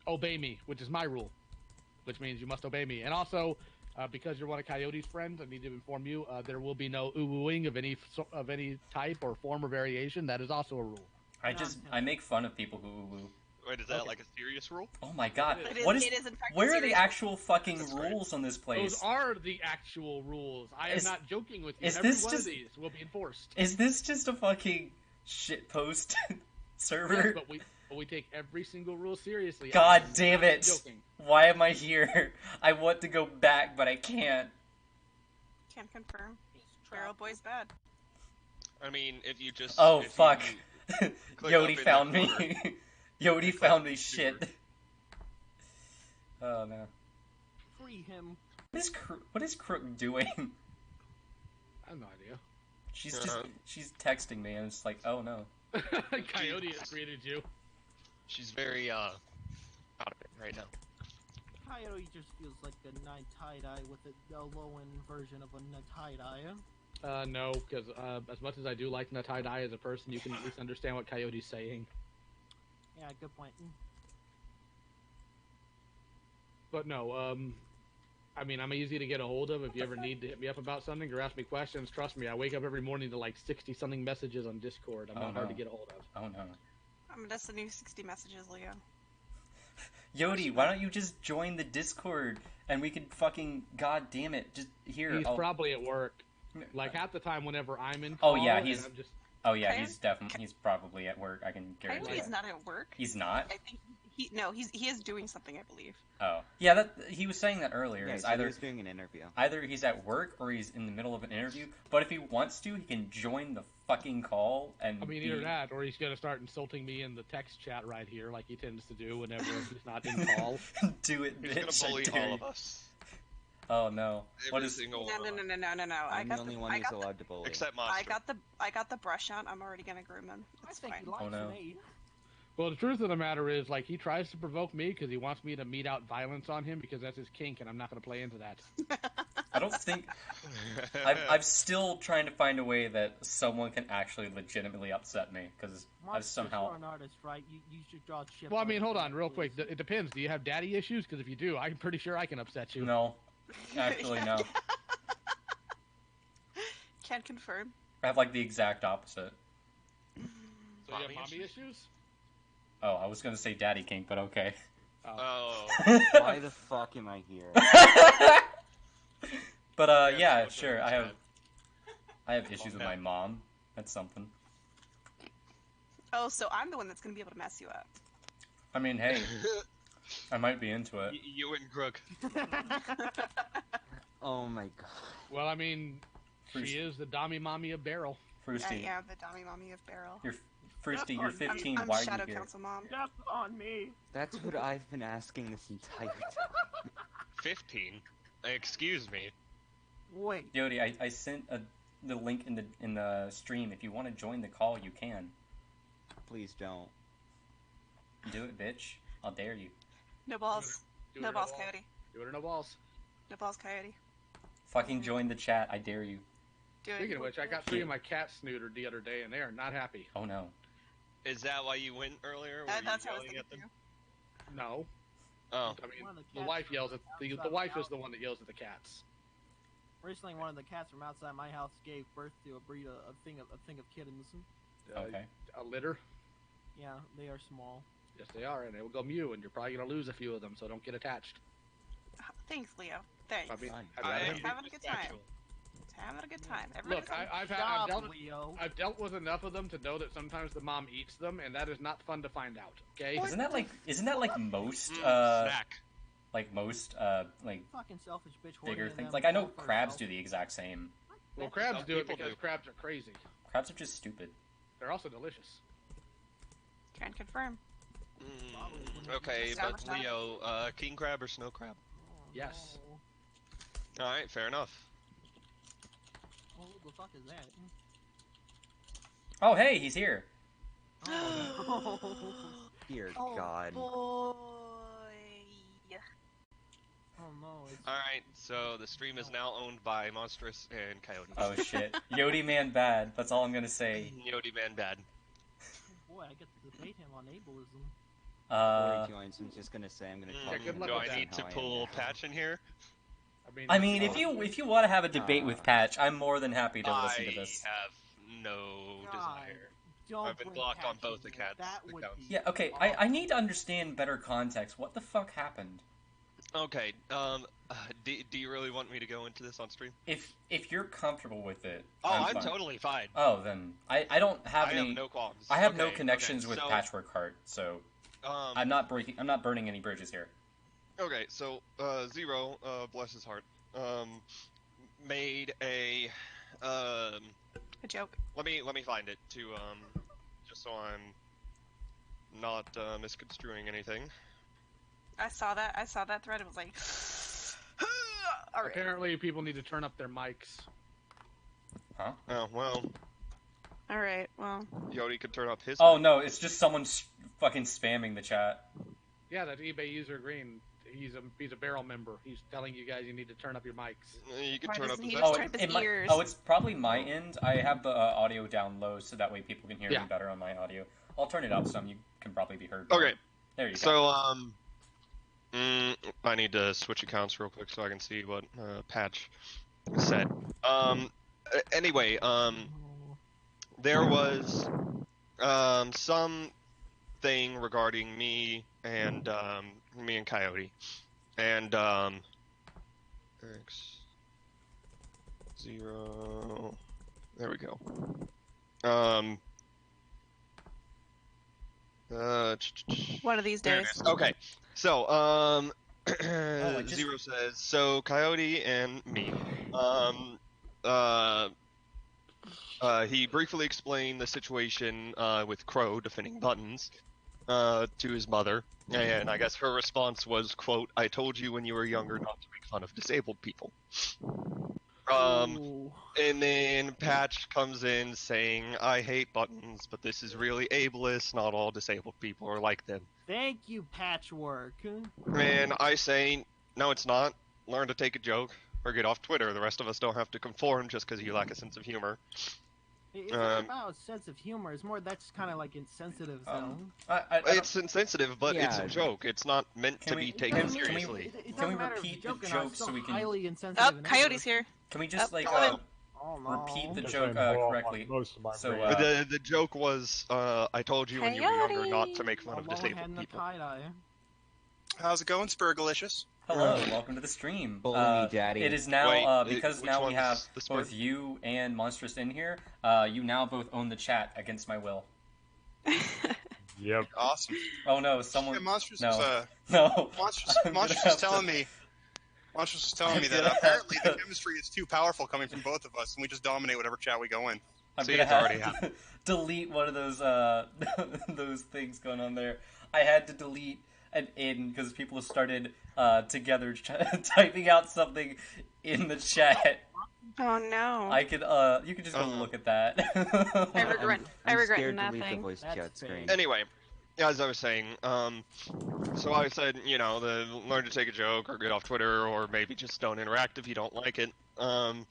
obey me, which is my rule, which means you must obey me. And also, because you're one of Coyote's friends, I need to inform you there will be no ooh-wooing of any type or form or variation. That is also a rule. I make fun of people who ooh-woo. Wait, is that like a serious rule? Oh my god. It is in fact Where are the serious. actual fucking rules on this place? Those are the actual rules. I am not joking with you. Is Every this one just- of these will be enforced. Is this just a fucking shitpost server? Yes, but but we take every single rule seriously. God I'm damn not it! joking. Why am I here? I want to go back, but I can't. Can confirm. Barrel Boy's bad. I mean, if you just Oh if fuck! you click Yodi up in the found me. corner. Yodi click found the me. sewer. Shit. Oh no. Free him. What is Crook doing? I have no idea. She's texting me and it's like, oh no. Coyote has created you. She's very out of it right now. Coyote just feels like a night tie-dye with a low-end version of a tie-dye. No, because as much as I do like tie-dye as a person, you can at least understand what Coyote's saying. Yeah, good point. But no, I mean, I'm easy to get a hold of if you ever need to hit me up about something or ask me questions. Trust me, I wake up every morning to like 60-something messages on Discord. I'm not hard to get a hold of. Oh no. I'm gonna send you 60 messages, Leo. Yodi, why don't you just join the Discord and we could fucking, god damn it, just here. He's probably at work. Like half the time, whenever I'm in Oh call, yeah, and he's. I'm just... Oh yeah, Coyote- he's probably at work. I can guarantee. Coyote is that. not at work. He's not. I think he is doing something, I believe. Oh yeah, that he was saying that earlier. Yeah, It's so he either was doing an interview. he's at work or he's in the middle of an interview. But if he wants to, he can join the fucking call and. I mean, either that, or he's gonna start insulting me in the text chat right here, like he tends to do whenever he's not in call. Do it, He's bitch. gonna bully I dare all you. of us. Oh no! What Every is? single No, one. no, no, no, no, no. I'm the only one who's allowed to bully. Except Monster. I got the brush on. I'm already gonna groom him. It's I think fine. he likes Oh, no. me. Well, the truth of the matter is, like, he tries to provoke me because he wants me to mete out violence on him because that's his kink, and I'm not gonna play into that. I don't think. I'm still trying to find a way that someone can actually legitimately upset me because I've Monster, somehow. you're an artist, right? You should draw chips. Well, I mean, on hold your on, real quick. pencils. It depends. Do you have daddy issues? Because if you do, I'm pretty sure I can upset you. No, actually no. Can't confirm. I have like the exact opposite. So you have Mommy mommy issues? issues? Oh, I was gonna say daddy kink, but okay. Oh. Why the fuck am I here? But Yeah, yeah, so sure. it's I have issues with Okay. my mom. That's something. Oh, so I'm the one that's gonna be able to mess you up. I mean, hey, I might be into it. You and Crook. Oh my god. Well, I mean, First- she is the dommy mommy of Barrel. I Frusty, am the dummy mommy of Barrel. you're Frusty. You're 15. I'm Why are Shadow you here? Council mom. Step on me. That's what I've been asking this entire time. 15? Excuse me. Wait. Yodi, I sent the link in the stream. If you want to join the call, you can. Please don't. Do it, bitch. I'll dare you. No balls. Do it No or balls, balls. Coyote. Do it or no balls. No balls, Coyote. Fucking join the chat. I dare you. Do it. Speaking of which, I got 3 of my cats snootered the other day, and they are not happy. Oh no. Is that why you went earlier? Were That's you how I was yelling thinking at them? too. No, Oh. I mean, One of the the cats wife from yells at the outside wife my is the house- one that yells at the cats. Recently, one of the cats from outside my house gave birth to a breed, a thing of kittens. Okay. A litter. Yeah, they are small. Yes, they are, and they will go mew, and you're probably gonna lose a few of them, so don't get attached. Thanks, Leo. Thanks. I mean, Fine. I've I had- am having a good time. respectful. It's having a good time. Look, Everybody's I've Stop, dealt Leo. I've dealt with enough of them to know that sometimes the mom eats them, and that is not fun to find out. Okay. Isn't that like most Snack. like Fucking selfish bitch. bigger hoarding things? them Like I know all for crabs herself. do the exact same. Well, crabs Some do it people because do. crabs are crazy. Crabs are just stupid. They're also delicious. Can confirm. Okay, but Established that. Leo, king crab or snow crab? Oh, Yes. no. Alright, fair enough. Oh, what the fuck is that? Oh hey, he's here. Oh, Dear Oh, God. boy. oh no. It's... Alright, so the stream is now owned by Monstrous and Coyote. Oh shit. Yodi man bad. That's all I'm gonna say. Yodi man bad. Boy, I get to debate him on ableism. Uh, Before he joins, I'm just gonna say I'm gonna Mm, talk Yeah, to good him luck Do with I that. need to how I am pull now. Patch in here? I mean, if you want to have a debate with Patch, I'm more than happy to listen to I this. have no God, desire. don't I've been bring blocked on Patch both into it. accounts. That would accounts. be Yeah, okay. I need to understand better context. What the fuck happened? Okay. Do you really want me to go into this on stream? If you're comfortable with it, Oh, I'm fine. totally fine. Oh, then I don't have I any. have no qualms. I have no Okay, connections okay, with so, Patchwork Heart, so I'm not burning any bridges here. Okay, so Zero, bless his heart, made a A joke. Let me find it to just so I'm not misconstruing anything. I saw that thread. It was like, all right. Apparently, people need to turn up their mics. Huh? Oh well, All right. Well, Yodi could turn up his. Oh mic. no, it's just someone fucking spamming the chat. Yeah, that eBay user Green. He's a barrel member. He's telling you guys you need to turn up your mics. You could Why turn up doesn't his. he Oh, just turn up his ears? it's probably my end. I have the audio down low, so that way people can hear me Yeah. better on my audio. I'll turn it up some. You can probably be heard. Okay. There you go. So I need to switch accounts real quick so I can see what Patch said. Anyway, there was some thing regarding me and Coyote, and X0. There we go. one of these There it days. is. Okay. So, I just- Zero says, so Coyote and me, he briefly explained the situation with Crow defending Buttons to his mother, and I guess her response was, quote, I told you when you were younger not to make fun of disabled people. And then Patch comes in saying, I hate Buttons, but this is really ableist, not all disabled people are like them. Thank you, Patchwork. And I say, no, it's not. Learn to take a joke or get off Twitter. The rest of us don't have to conform just because you lack a sense of humor. It's not about sense of humor. It's more that's kind of like insensitive zone. It's insensitive, but it's a Yeah. joke. It's not meant to be taken seriously. It Can we doesn't matter if repeat it's the joke or not, joke it's so still we can- highly insensitive. Oh, and Coyote's ableist. here. Can we just like Colin. Oh, no. repeat the Guess joke I blow up correctly? on most of my So, brain. But the joke was, I told you when you were younger not to make fun A of long head disabled and a people. tie-dye. How's it going, Spurgalicious? Hello, welcome to the stream. Bully me, Daddy. It is now Wait, because which now we one's have the spur? both you and Monstrous in here. You now both own the chat against my will. Yep. Awesome. Oh no, someone. Yeah, Monstrous no, was, no. Monstrous, I'm gonna Monstrous have was telling to- me. Monstrous was telling me I'm that gonna apparently have the to- chemistry is too powerful coming from both of us, and we just dominate whatever chat we go in. I'm See, gonna it's have already to happened. delete one of those those things going on there. I had to delete an in because people started together typing out something in the chat. Oh no. I could you could just go look at that. I regret. I I'm regret scared to leave the nothing. voice That's chat fair. screen. Anyway, as I was saying, so I said, learn to take a joke or get off Twitter or maybe just don't interact if you don't like it. And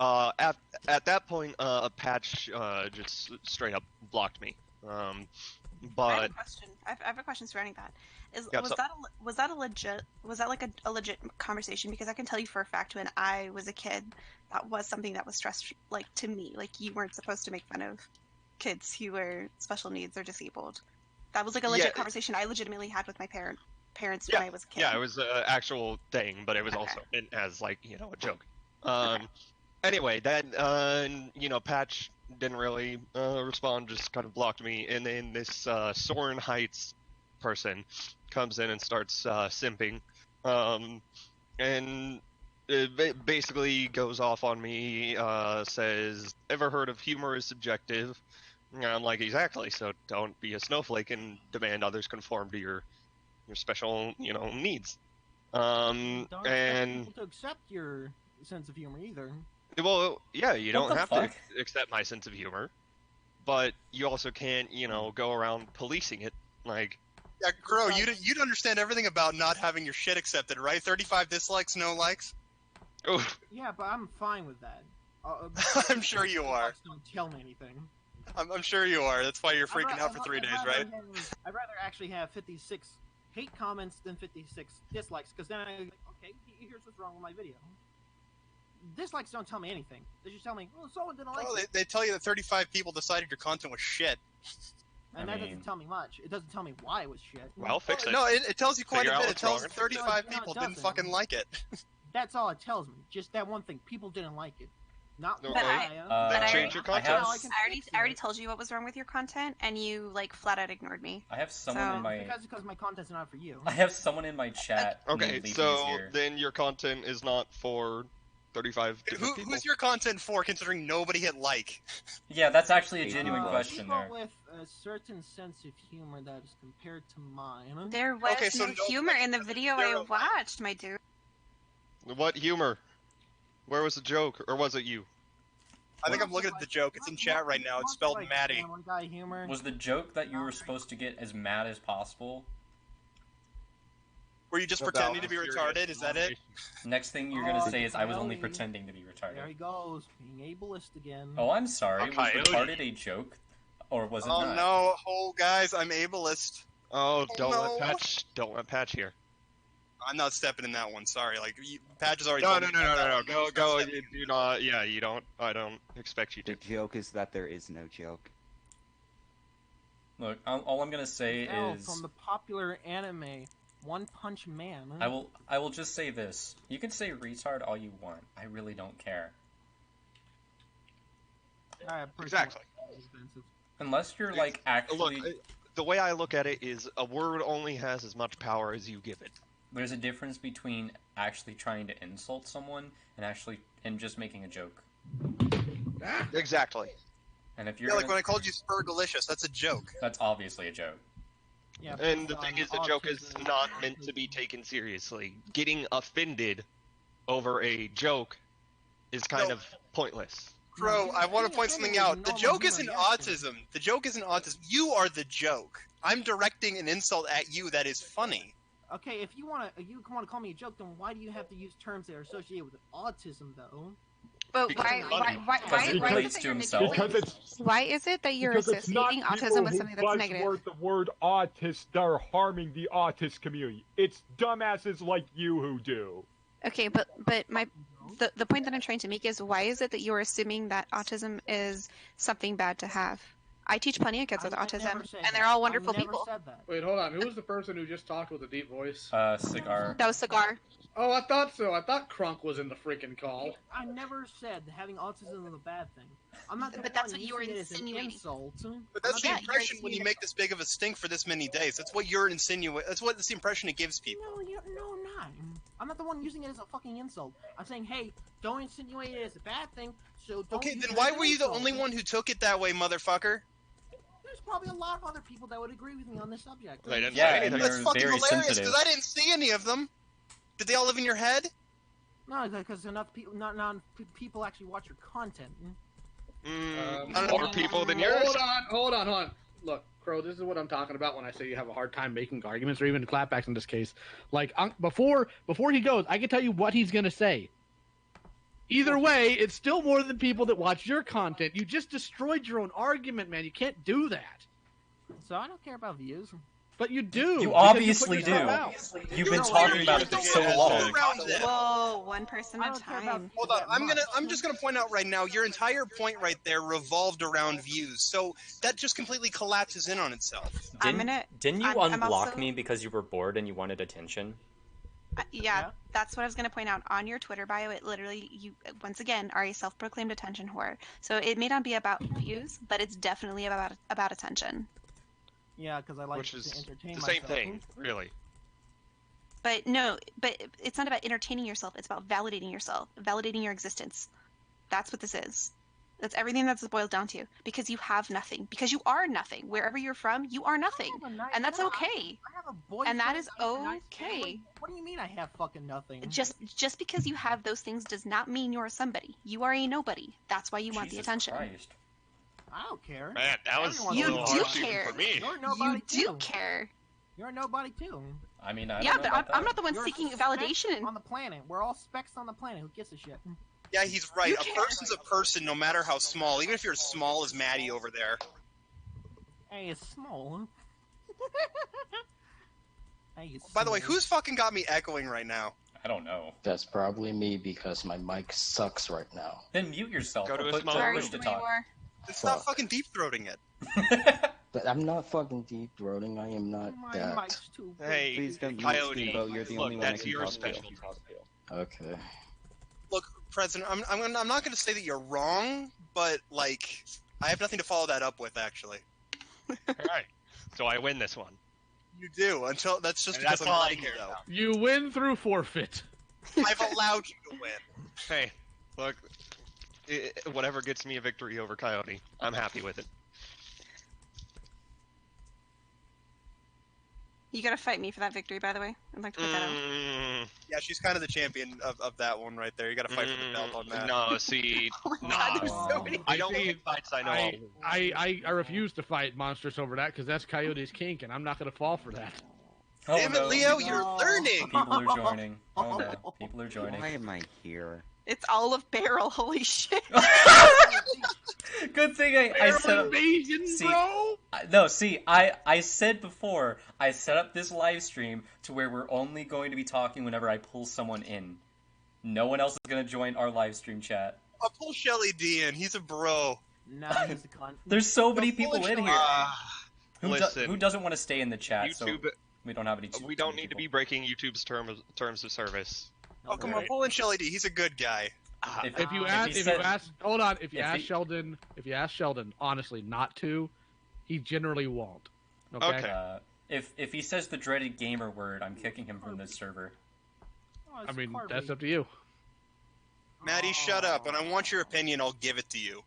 at that point, a Patch just straight up blocked me. I have But a question. I have a question surrounding that. Yeah, Was so- that a legit conversation? Because I can tell you for a fact when I was a kid, that was something that was stressed to me. Like you weren't supposed to make fun of kids who were special needs or disabled. That was like a legit Yeah. conversation I legitimately had with my parents when I was a kid. yeah, it was an actual thing, but it was Okay. also meant as a joke. Anyway, that Patch didn't really respond, just kind of blocked me, and then this Soren Heights person comes in and starts simping, and it basically goes off on me, says, ever heard of humor is subjective? And I'm like, exactly, so don't be a snowflake and demand others conform to your special, needs. Don't expect And people to accept your sense of humor either. well, yeah, you What don't the have fuck? to accept my sense of humor, but you also can't, go around policing it. Like, Yeah, Crow, you'd understand everything about not having your shit accepted, right? 35 dislikes, no likes. oh, Yeah, but I'm fine with that. I'm sure you are. Don't tell me anything. I'm sure you are. That's why you're freaking out for 3 days, right? I'd rather actually have 56 hate comments than 56 dislikes, because then I'm like, okay, here's what's wrong with my video. Dislikes don't tell me anything. They just tell me, oh, someone didn't like Well, it. they tell you that 35 people decided your content was shit. And that doesn't tell me much. It doesn't tell me why it was shit. Well, fix it. No, it tells you quite Figure a out bit. It what's tells wrong and 35 No, it people didn't doesn't. fucking like it. That's all it tells me. Just that one thing. People didn't like it. Not Okay. why. Then But change your I content. have- I already told you what was wrong with your content, and you like flat out ignored me. I have someone So- in my. Because my content's not for you. I have someone in my chat. Okay, named Leafy so here. then your content is not for 35 different people. Who's your content for, considering nobody hit like? Yeah, that's actually a genuine Uh, question people there. with a certain sense of humor that is compared to mine. There was Okay, so no no- humor in the video I Zero. watched, my dude. What humor? Where was the joke? Or was it you? I think I'm looking at the joke. It's in chat right now. It's spelled Maddie. Family Guy humor. Was the joke that you were supposed to get as mad as possible? Were you just About pretending to be serious retarded? Is that it? Next thing you're gonna Oh, say is I was only Coyote. pretending to be There he retarded. goes, being ableist again. Oh, I'm sorry. Was Coyote. retarded a joke, or was it Oh not? no, oh guys, I'm ableist. Oh, don't no. let Patch here. I'm not stepping in that one. Sorry, like Patch has already. No, told no, me no, about no, that no, one. go, Not go. stepping You in. do not. Yeah, you don't. I don't expect you The to. joke is that there is no joke. Look, all I'm gonna say L is from the popular anime One Punch Man. I will just say this. You can say retard all you want. I really don't care. Exactly. Unless you're like actually Look, the way I look at it is a word only has as much power as you give it. there's a difference between actually trying to insult someone and just making a joke. Exactly. And if you're Yeah, like gonna- when I called you Spurgalicious, that's a joke. that's obviously a joke. Yeah, And the based thing on is, the joke is autism. not meant to be taken seriously. Getting offended over a joke is kind No. of pointless. Crow, I want to being point something offended is a out. The normal joke human isn't reaction. autism. The joke isn't autism. You are the joke. I'm directing an insult at you that is funny. Okay, if you want to call me a joke, then why do you have to use terms that are associated with autism, though? But Because why, it's why, funny. why, Because why, it why, relates is it that to you're himself. manipulating- Because it's why is it that you're because it's not associating people autism with who something that's negative? buzzword the word autist that are harming the autist community. It's dumbasses like you who do. Okay, but the point that I'm trying to make is why is it that you're assuming that autism is something bad to have? I teach plenty of kids with I autism, never said and they're that. all wonderful I never people. said that. Wait, hold on. Who was the person who just talked with a deep voice? Cigar. That was Cigar. Oh, I thought so. I thought Crunk was in the freaking call. I never said having autism is a bad thing. I'm not the But that's one what you were using it as an insinuating. insult. But that's Yeah, the you're impression when you insinuating- make this big of a stink for this many days. That's what you're insinuating. That's the impression it gives people. No, I'm not. I'm not the one using it as a fucking insult. I'm saying, hey, don't insinuate it as a bad thing. So don't. Okay, use then it why as an were you the insult. only one who took it that way, motherfucker? There's probably a lot of other people that would agree with me on this subject. They didn't Yeah, say and anything. you're That's fucking very hilarious sensitive. because I didn't see any of them. Did they all live in your head? No, because enough people, not people actually watch your content. More people than yours. Hold on. Look, Crow, this is what I'm talking about when I say you have a hard time making arguments or even clapbacks in this case. Like, before he goes, I can tell you what he's going to say. Either way, it's still more than people that watch your content. You just destroyed your own argument, man. You can't do that. So I don't care about views. But you do. You because obviously put do. yourself out. You've been No, talking you're- about you it don't so get long. around this. Whoa, one person I at a don't care about time. views Hold on, that I'm much. just gonna point out right now. Your entire point right there revolved around views, so that just completely collapses in on itself. Didn't you I'm unblock also- me because you were bored and you wanted attention? Yeah, that's what I was going to point out. On your Twitter bio, it literally, you once again are a self-proclaimed attention whore. So it may not be about views, but it's definitely about attention. Yeah, because I like Which to is entertain the myself. same thing, really. But no, but it's not about entertaining yourself. It's about validating yourself, validating your existence. That's what this is. That's everything that's boiled down to. Because you have nothing. Because you are nothing. Wherever you're from, you are nothing. And that's okay. I have a boyfriend. And that is I have a nice okay. family. What do you mean I have fucking nothing? Just because you have those things does not mean you're somebody. You are a nobody. That's why you want the Jesus attention. Christ. I don't care. Man, that was Everyone a You little do harsh even care. for me. You're a You nobody do too. care. You're a nobody too. I mean, I don't Yeah, know but about I'm that. not the one You're a seeking speck validation. on the planet. We're all specks on the planet. Who gives a shit? Yeah, he's right. You A care. person's a person, no matter how small. Even if you're as small as Maddie over there. Hey, it's small. Hey, it's By the way, small. who's fucking got me echoing right now? I don't know. That's probably me because my mic sucks right now. Then mute yourself. Go to or a put small to Sorry, push to you talk. are. It's not fucking deep throating it. But I'm not fucking deep throating. I am not My that. mic's too big. Hey, Please don't use Coyote, Steamboat. You're the look, only one I that's can your talk special to. time. Okay. Look, President, I'm not going to say that you're wrong, but like I have nothing to follow that up with actually. Alright. So I win this one. You do until that's just And because that's I'm all I letting you care know. about. You win through forfeit. I've allowed you to win. Hey, look, whatever gets me a victory over Coyote, I'm happy with it. You gotta fight me for that victory, by the way. I'd like to put that out. Yeah, she's kind of the champion of that one right there. You got to fight for the belt on that. No, see, Oh my nah, God, there's so many. I don't win fights I know I'll lose. I refuse to fight monsters over that because that's Coyote's kink, and I'm not going to fall for that. Oh, Damn it, no. Leo, you're learning. People are joining. Oh no, people are joining. Why am I here? It's all of Barrel. Holy shit. Good thing I set up. Invasion, See, bro. No, see, I said before, I set up this live stream to where we're only going to be talking whenever I pull someone in. No one else is going to join our live stream chat. I'll pull Shelly D in. He's a bro. Nah, he's a cunt. There's so many Don't people pull in Shelly here. Listen, Who doesn't want to stay in the chat? So YouTube, we don't have any. we don't need to be breaking YouTube's terms of service. Oh, come on, pull in Shelly D. He's a good guy. If you ask Sheldon honestly not to, he generally won't. Okay. If he says the dreaded gamer word, I'm kicking him from this server. Oh, it's I mean, Carby. that's up to you. Maddie, shut up. And I want your opinion. I'll give it to you.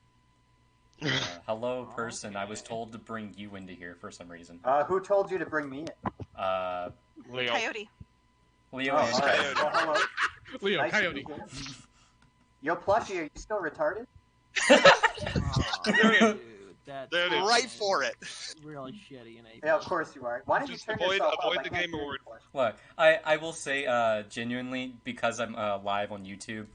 Hello, person. I was told to bring you into here for some reason. Who told you to bring me in? Leo. Coyote. Leo Oh, and sorry. Coyote. Well, hello. Leo, Nice to Coyote. meet you. Yo, Plushie, are you still retarded? Dude, that's There it is. Right for it. really shitty and Yeah, of course you are. Why don't you Just turn avoid yourself up? I the can't game hear you, award. Plushie. Look, I will say genuinely, because I'm live on YouTube,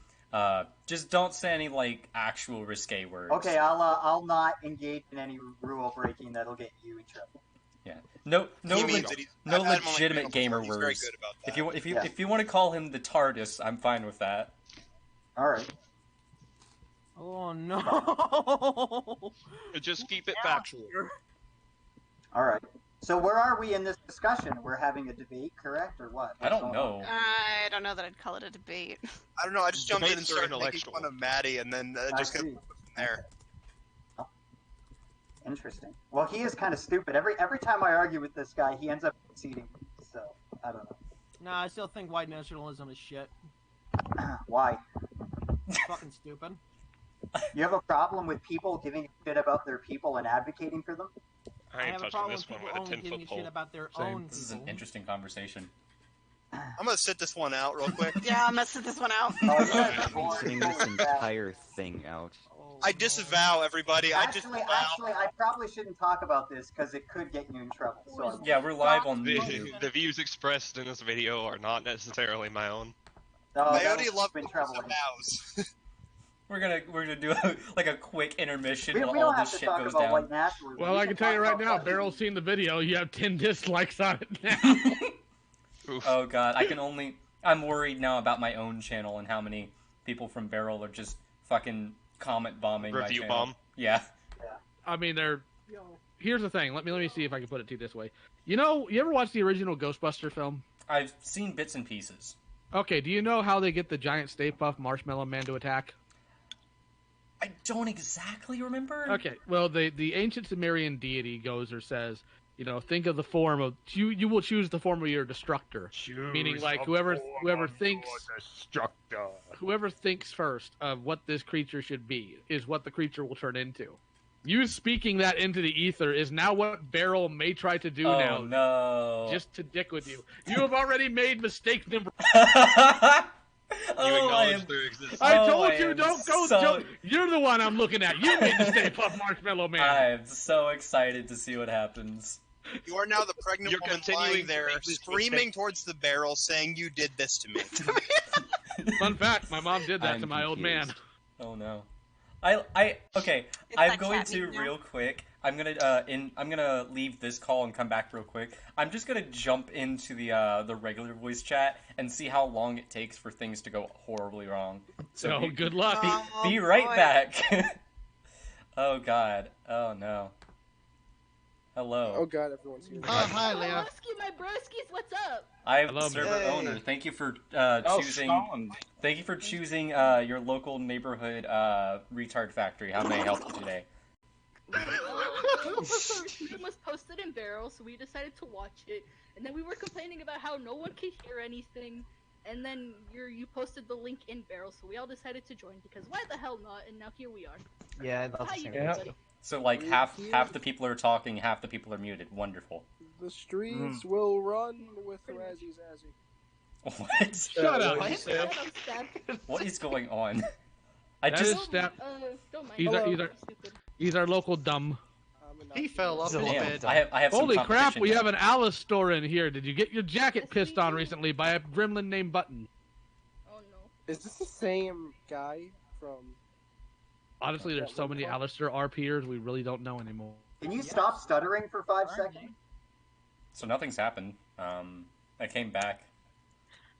just don't say any like actual risque words. Okay, I'll not engage in any rule breaking that'll get you in trouble. Yeah. No He means that he's- no I've had him on, like, legitimate three gamer before. He's very words. good about that. If you want to call him the TARDIS, I'm fine with that. All right. Oh no! Just keep it factual. All right. So where are we in this discussion? We're having a debate, correct, or what? I don't What's going know. on? I don't know that I'd call it a debate. I don't know. I just jumped in and Debates are started making intellectual. fun of Maddie, and then I just got see. from there. Interesting. Well, he is kind of stupid. Every time I argue with this guy, he ends up conceding. So I don't know Nah, I still think white nationalism is shit. why. It's fucking stupid. You have a problem with people giving a shit about their people and advocating for them? I ain't have a touching problem this with one people with a only giving 10-foot a pole. shit about their Same. own This is an people. interesting conversation. I'm gonna sit this one out real quick. Yeah, I'm gonna sit this one out. Oh, I've been sitting this entire thing out. Oh, I no. disavow everybody. I Actually, disavow. I probably shouldn't talk about this because it could get you in trouble. So Yeah, we're live on The, YouTube. the views expressed in this video are not necessarily my own. Coyote loves in trouble. disavows. We're gonna do like a quick intermission We while don't all have this to shit talk goes about down. white nationalism. Well, We I can can tell you talk right about now, that. Barrel's seen the video. You have 10 dislikes on it now. Oof. Oh god, I'm worried now about my own channel and how many people from Barrel are just fucking comment bombing my Review channel. bomb. Yeah. I mean, here's the thing. Let me see if I can put it to you this way. You ever watch the original Ghostbuster film? I've seen bits and pieces. Okay, do you know how they get the giant Stay Puft Marshmallow Man to attack? I don't exactly remember. Okay, well, the ancient Sumerian deity goes or says, think of the form of you will choose the form of your destructor, meaning like whoever thinks first of what this creature should be is what the creature will turn into. You speaking that into the ether is now what Barrel may try to do now. Oh no! Just to dick with you. You have already made mistake number. You acknowledge their existence. I Oh, told I you am don't go. so- You're the one I'm looking at. You made the Stay Puft Marshmallow Man. I'm so excited to see what happens. You are now the pregnant You're woman continuing lying to there, make this screaming mistake. towards the barrel, saying, "You did this to me." Fun fact: my mom did that I'm to my old man. confused. Oh no. Okay. It's I'm that going cat to meat now. real quick. I'm gonna leave this call and come back real quick. I'm just gonna jump into the regular voice chat and see how long it takes for things to go horribly wrong. So be, good luck. be Oh, right boy. back. Oh god. Oh no. Hello. Oh god, everyone's here. Hi, My Leo. broskies, my broskies, what's up? I'm Hello, server Hey. owner. Thank you for Oh, choosing. Stalin. Thank you for choosing your local neighborhood retard factory. How may I help you today? The stream was posted in Barrel, so we decided to watch it. And then we were complaining about how no one could hear anything. And then you posted the link in Barrel, so we all decided to join because why the hell not? And now here we are. Yeah, How that's you the doing, same. buddy? So like half the people are talking, half the people are muted. Wonderful. The streets will run with Razzie Zazzy. What? Shut up. Shut up, Stab. What is going on? I That just is Step. Don't mind. He's Hello. he's our local dumb. He fell off a damn. bit. I have some Holy crap, competition we now. have an Alice store in here. Did you get your jacket pissed on recently by a gremlin named Button? Oh no. Is this the same guy from? Honestly, there's so many Alistair RPers, we really don't know anymore. Can you stop stuttering for 5 seconds? So nothing's happened. I came back.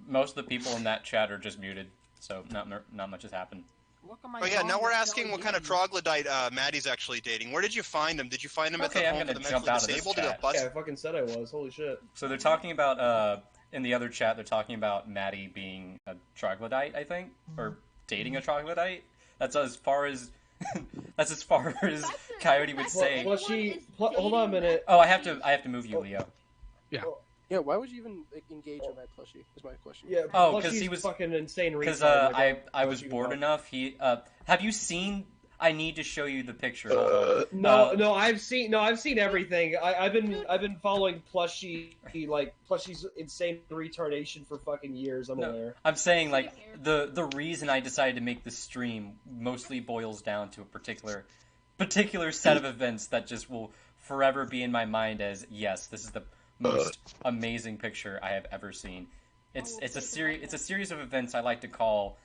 Most of the people in that chat are just muted, so not much has happened. Oh yeah, now we're asking what kind of troglodyte Maddie's actually dating. Where did you find him? Did you find him at Okay, the I'm home for gonna the jump mentally out of this disabled? chat. Did a bus- Yeah, I fucking said I was. Holy shit. So they're talking about in the other chat. They're talking about Maddie being a troglodyte, I think, or dating a troglodyte. That's as far as Coyote would say. Well, hold on a minute. Oh, I have to move you, Leo. Yeah. Yeah, why would you even engage on that plushie? Is my question. Yeah, Oh, plus because he he's was fucking insane. Because retard, like, I was bored enough. Have you seen? I need to show you the picture. Hold on. No, I've seen everything. I've been following Plushie's insane retardation for fucking years. I'm aware. I'm saying like the reason I decided to make this stream mostly boils down to a particular set of events that just will forever be in my mind as yes, this is the most amazing picture I have ever seen. It's a series of events I like to call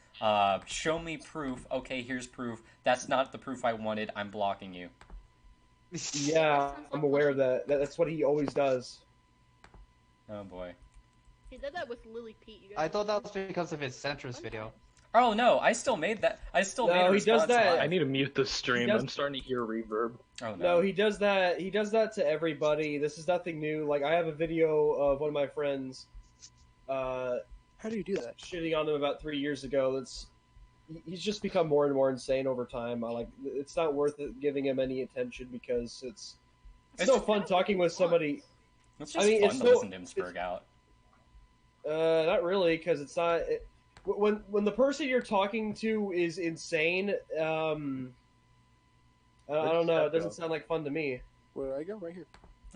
show me proof. Okay, here's proof. That's not the proof I wanted. I'm blocking you. Yeah, I'm aware of that. That's what he always does. Oh boy. He did that with Lily Pete. You guys I thought that was because of his centrist video. Oh no, I still made that. I still made a he does response that. live. I need to mute this stream. does- I'm starting to hear reverb. Oh No, he does that. He does that to everybody. This is nothing new. Like I have a video of one of my friends. How do you do that? Shitting on him about 3 years ago. He's just become more and more insane over time. It's not worth it giving him any attention because it's no fun talking with somebody. It's just fun to listen to him spurg out. Not really, because it's not. When the person you're talking to is insane, I don't know. It doesn't sound like fun to me. Where do I go? Right here.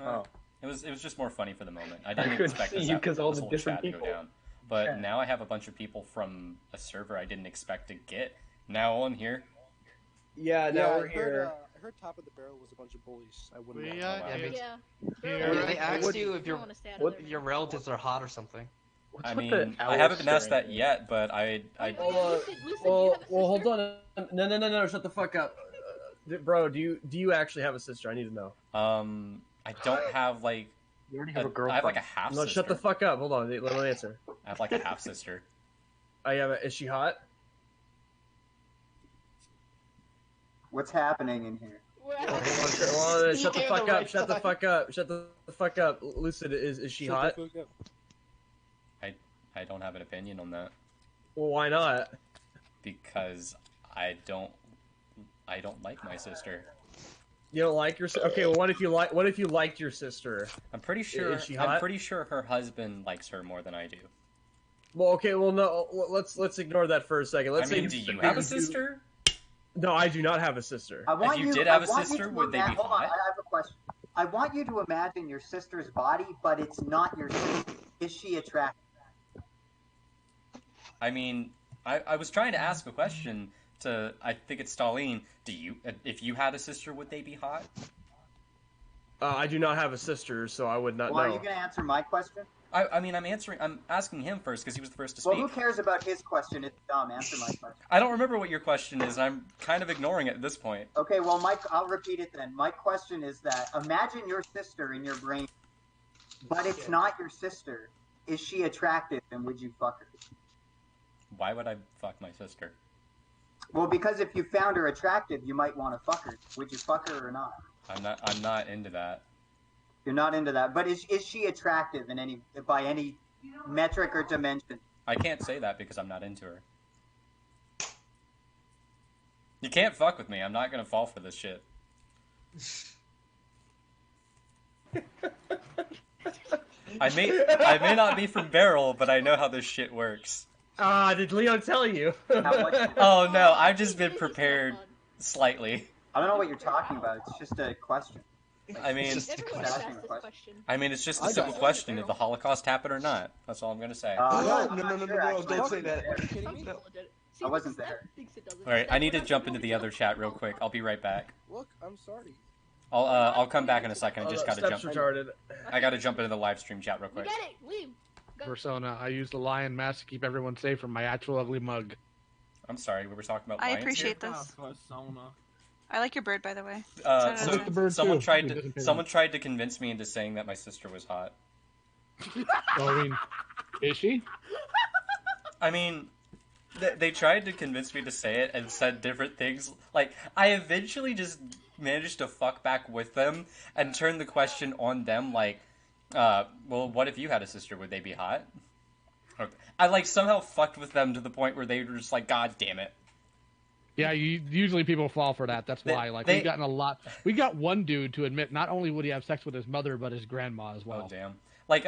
Oh. It was just more funny for the moment. I didn't couldn't expect see this, you 'cause all this the whole different chat to go people. down. But Yeah. now I have a bunch of people from a server I didn't expect to get now on here. Yeah, now we're here. I heard top of the barrel was a bunch of bullies. I wouldn't. We, want yeah, to Yeah. They asked What- you if don't wanna stay out of there. your relatives are hot or something. I with mean, the I haven't been Alistair asked that in it? yet, but I Well, hold on. No, shut the fuck up, bro. Do you actually have a sister? I need to know. I don't have like. You already I have like a half No, sister. shut the fuck up. Hold on. Let me answer. I have like a half sister. Is she hot? What's happening in here? Well, shut the fuck up. Shut the fuck up. Shut the fuck up. Lucid, is she hot? I don't have an opinion on that Well, why not? because I don't like my sister. You don't like your sister? Okay, well, what if you liked your sister? I'm pretty sure. Is she hot? I'm pretty sure her husband likes her more than I do. Well, okay, well, no. Let's ignore that for a second. Let's I mean, say do you have a sister? No, I do not have a sister. I want If you did have a I want you sister, to would they be hold on, I hot? have a question. I want you to imagine your sister's body, but it's not your sister. Is she attractive? I mean, I was trying to ask a question to. I think it's Stalin. If you had a sister, would they be hot? I do not have a sister, so I would not Well, are know. you going to answer my question? I mean, I'm asking him first because he was the first to Well, speak. who cares about his question? It's dumb. Answer my question. I don't remember what your question is, and I'm kind of ignoring it at this point. Okay, well, Mike, I'll repeat it then. My question is that imagine your sister in your brain, but it's not your sister. Is she attractive, and would you fuck her? Why would I fuck my sister? Well, because if you found her attractive, you might want to fuck her. Would you fuck her or not? I'm not into that. You're not into that. But is she attractive in by any metric or dimension? I can't say that because I'm not into her. You can't fuck with me. I'm not gonna fall for this shit. I may not be from Barrel, but I know how this shit works. Did Leo tell you? Oh no, I've just been prepared slightly. I don't know what you're talking about. It's just a question. I mean, Just a question. it's just a simple question: did the Holocaust happen or not? That's all I'm gonna say. No, don't say that. I wasn't there. All right, I need to jump into the other chat real quick. I'll be right back. Look, I'm sorry. I'll come back in a second. I just gotta Steps jump. retarded. I gotta jump into the live stream chat real You quick. get it. Leave. Go. Persona. I use the lion mask to keep everyone safe from my actual ugly mug. I'm sorry, we were talking about I lions appreciate here? this. Persona. I like your bird, by the way. Someone tried It to doesn't pay someone tried to convince me into saying that my sister was hot. Well, I mean, is she? I mean, they tried to convince me to say it and said different things. Like, I eventually just managed to fuck back with them and turn the question on them. Like, well, what if you had a sister? Would they be hot? I like somehow fucked with them to the point where they were just like, God damn it. Yeah, usually people fall for that. That's why. We've gotten a lot. We got one dude to admit not only would he have sex with his mother, but his grandma as well. Oh damn! Like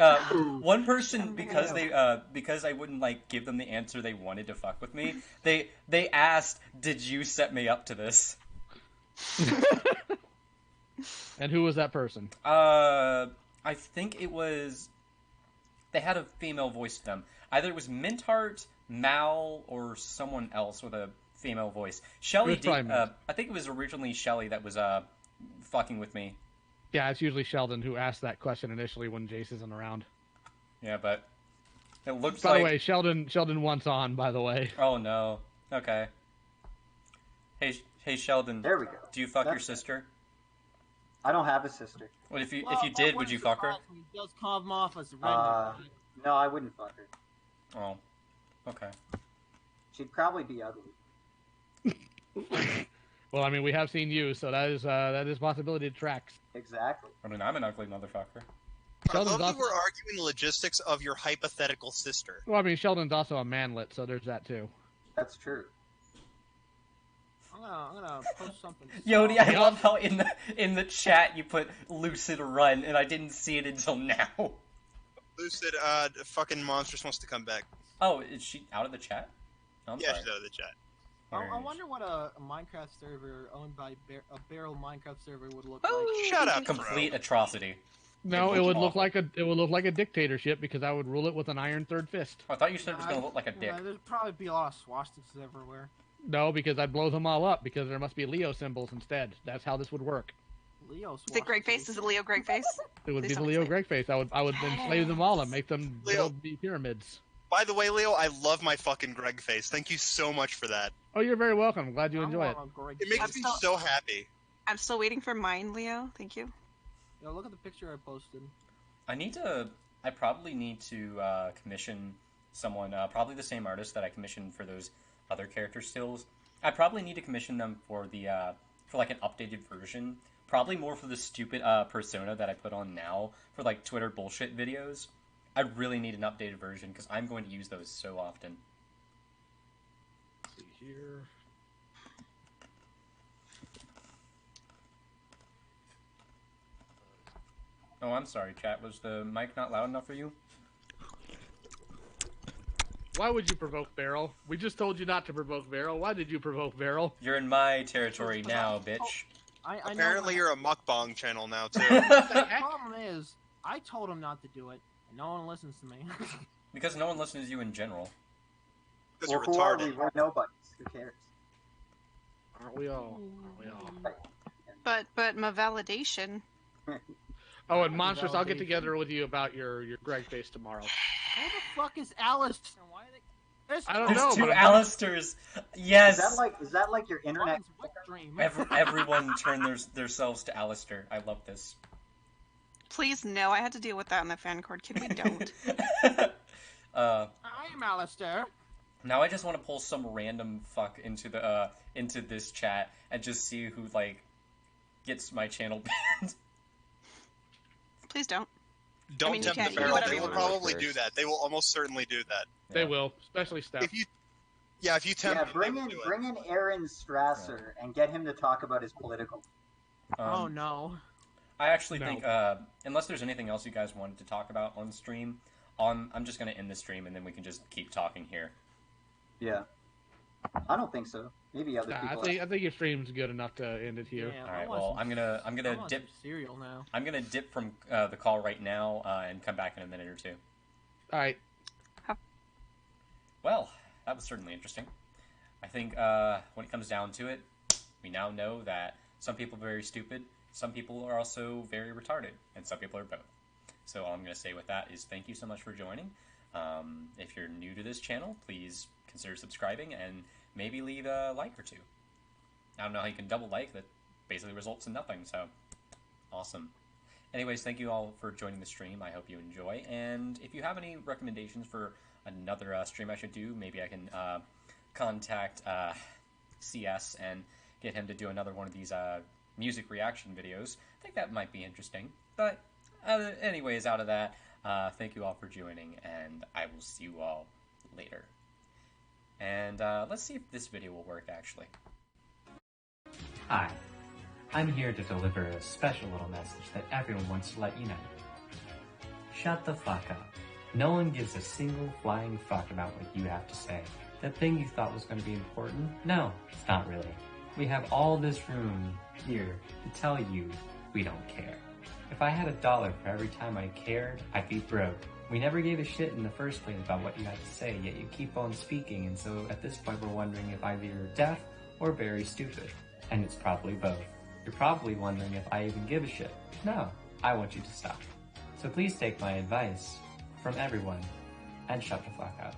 one person because I wouldn't like give them the answer they wanted to fuck with me. They asked, "Did you set me up to this?" And who was that person? I think it was. They had a female voice to them. Either it was Mintheart, Mal, or someone else with a female voice. Shelly, I think it was originally Shelly that was fucking with me. Yeah, it's usually Sheldon who asked that question initially when Jace isn't around. Yeah, but it looks By like. the way, Sheldon wants on. By the way. Oh no. Okay. Hey Sheldon. There we go. Do you fuck your sister? I don't have a sister. What if you did? Would you fuck her? He does come off as No, I wouldn't fuck her. Oh. Okay. She'd probably be ugly. Well, I mean, we have seen you, so that is possibility tracks. Exactly. I mean, I'm an ugly motherfucker. I love you were arguing the logistics of your hypothetical sister. Well, I mean, Sheldon's also a manlet, so there's that too. That's true. I'm gonna post something. Yodi, I love how in the chat you put Lucid Run, and I didn't see it until now. Lucid, fucking Monstrous wants to come back. Oh, is she out of the chat? No, I'm Yeah, sorry. she's out of the chat. I wonder what a Minecraft server owned by a Barrel Minecraft server would look like. Shut up, Complete atrocity. No, it would look like a dictatorship because I would rule it with an iron third fist. I thought you said it was going to look like a dick. There'd probably be a lot of swastikas everywhere. No, because I'd blow them all up because there must be Leo symbols instead. That's how this would work. Leo Is it Greg Face? Is it Leo Greg Face? It would be the Leo Greg face. I would enslave them all and make them be pyramids. By the way, Leo, I love my fucking Greg face. Thank you so much for that. Oh, you're very welcome. I'm glad you enjoy it. It makes me so happy. I'm still waiting for mine, Leo. Thank you. Yo, look at the picture I posted. I probably need to commission someone, probably the same artist that I commissioned for those other character stills. I probably need to commission them for for like an updated version. Probably more for the stupid persona that I put on now for like Twitter bullshit videos. I really need an updated version because I'm going to use those so often. Let's see here. Oh, I'm sorry, chat. Was the mic not loud enough for you? Why would you provoke Barrel? We just told you not to provoke Barrel. Why did you provoke Barrel? You're in my territory now, bitch. Apparently you're a mukbang channel now, too. The problem is, I told him not to do it, and no one listens to me. Because no one listens to you in general. Because you're retarded. We're nobodies. Who cares? Aren't we all? But my validation. Oh, and Monstrous, I'll get together with you about your Greg face tomorrow. Who the fuck is Alice? Why are they... I don't know. There's two Alistairs. Yes. Is that like your internet? Everyone turn themselves to Alistair. I love this. Please, no. I had to deal with that in the fan cord. Can we don't? I am Alistair. Now I just want to pull some random fuck into this chat and just see who like gets my channel banned. Please don't. Don't I mean, you tempt can't the do barrel. whatever They you will want. probably do that. They will almost certainly do that. They will, especially Steph. If you tempt Yeah, bring in Aaron Strasser and get him to talk about his political. Oh no. I actually think, unless there's anything else you guys wanted to talk about on stream, I'm just going to end the stream and then we can just keep talking here. Yeah. I don't think so. Maybe other people. I think your stream's good enough to end it here. All right. Well, I'm gonna dip. Cereal now. I'm gonna dip from the call right now and come back in a minute or two. All right. Well, that was certainly interesting. I think when it comes down to it, we now know that some people are very stupid, some people are also very retarded, and some people are both. So all I'm going to say with that is thank you so much for joining. If you're new to this channel, please consider subscribing and maybe leave a like or two. I don't know how you can double like, that basically results in nothing, so awesome. Anyways, thank you all for joining the stream. I hope you enjoy, and if you have any recommendations for another stream I should do, maybe I can contact CS and get him to do another one of these music reaction videos. I think that might be interesting. But anyways, out of that, thank you all for joining, and I will see you all later. And let's see if this video will work, actually. Hi, I'm here to deliver a special little message that everyone wants to let you know. Shut the fuck up. No one gives a single flying fuck about what you have to say. That thing you thought was going to be important? No, it's not really. We have all this room here to tell you we don't care. If I had $1 for every time I cared, I'd be broke. We never gave a shit in the first place about what you had to say, yet you keep on speaking, and so at this point we're wondering if either you're deaf or very stupid. And it's probably both. You're probably wondering if I even give a shit. No, I want you to stop. So please take my advice from everyone and shut the fuck up.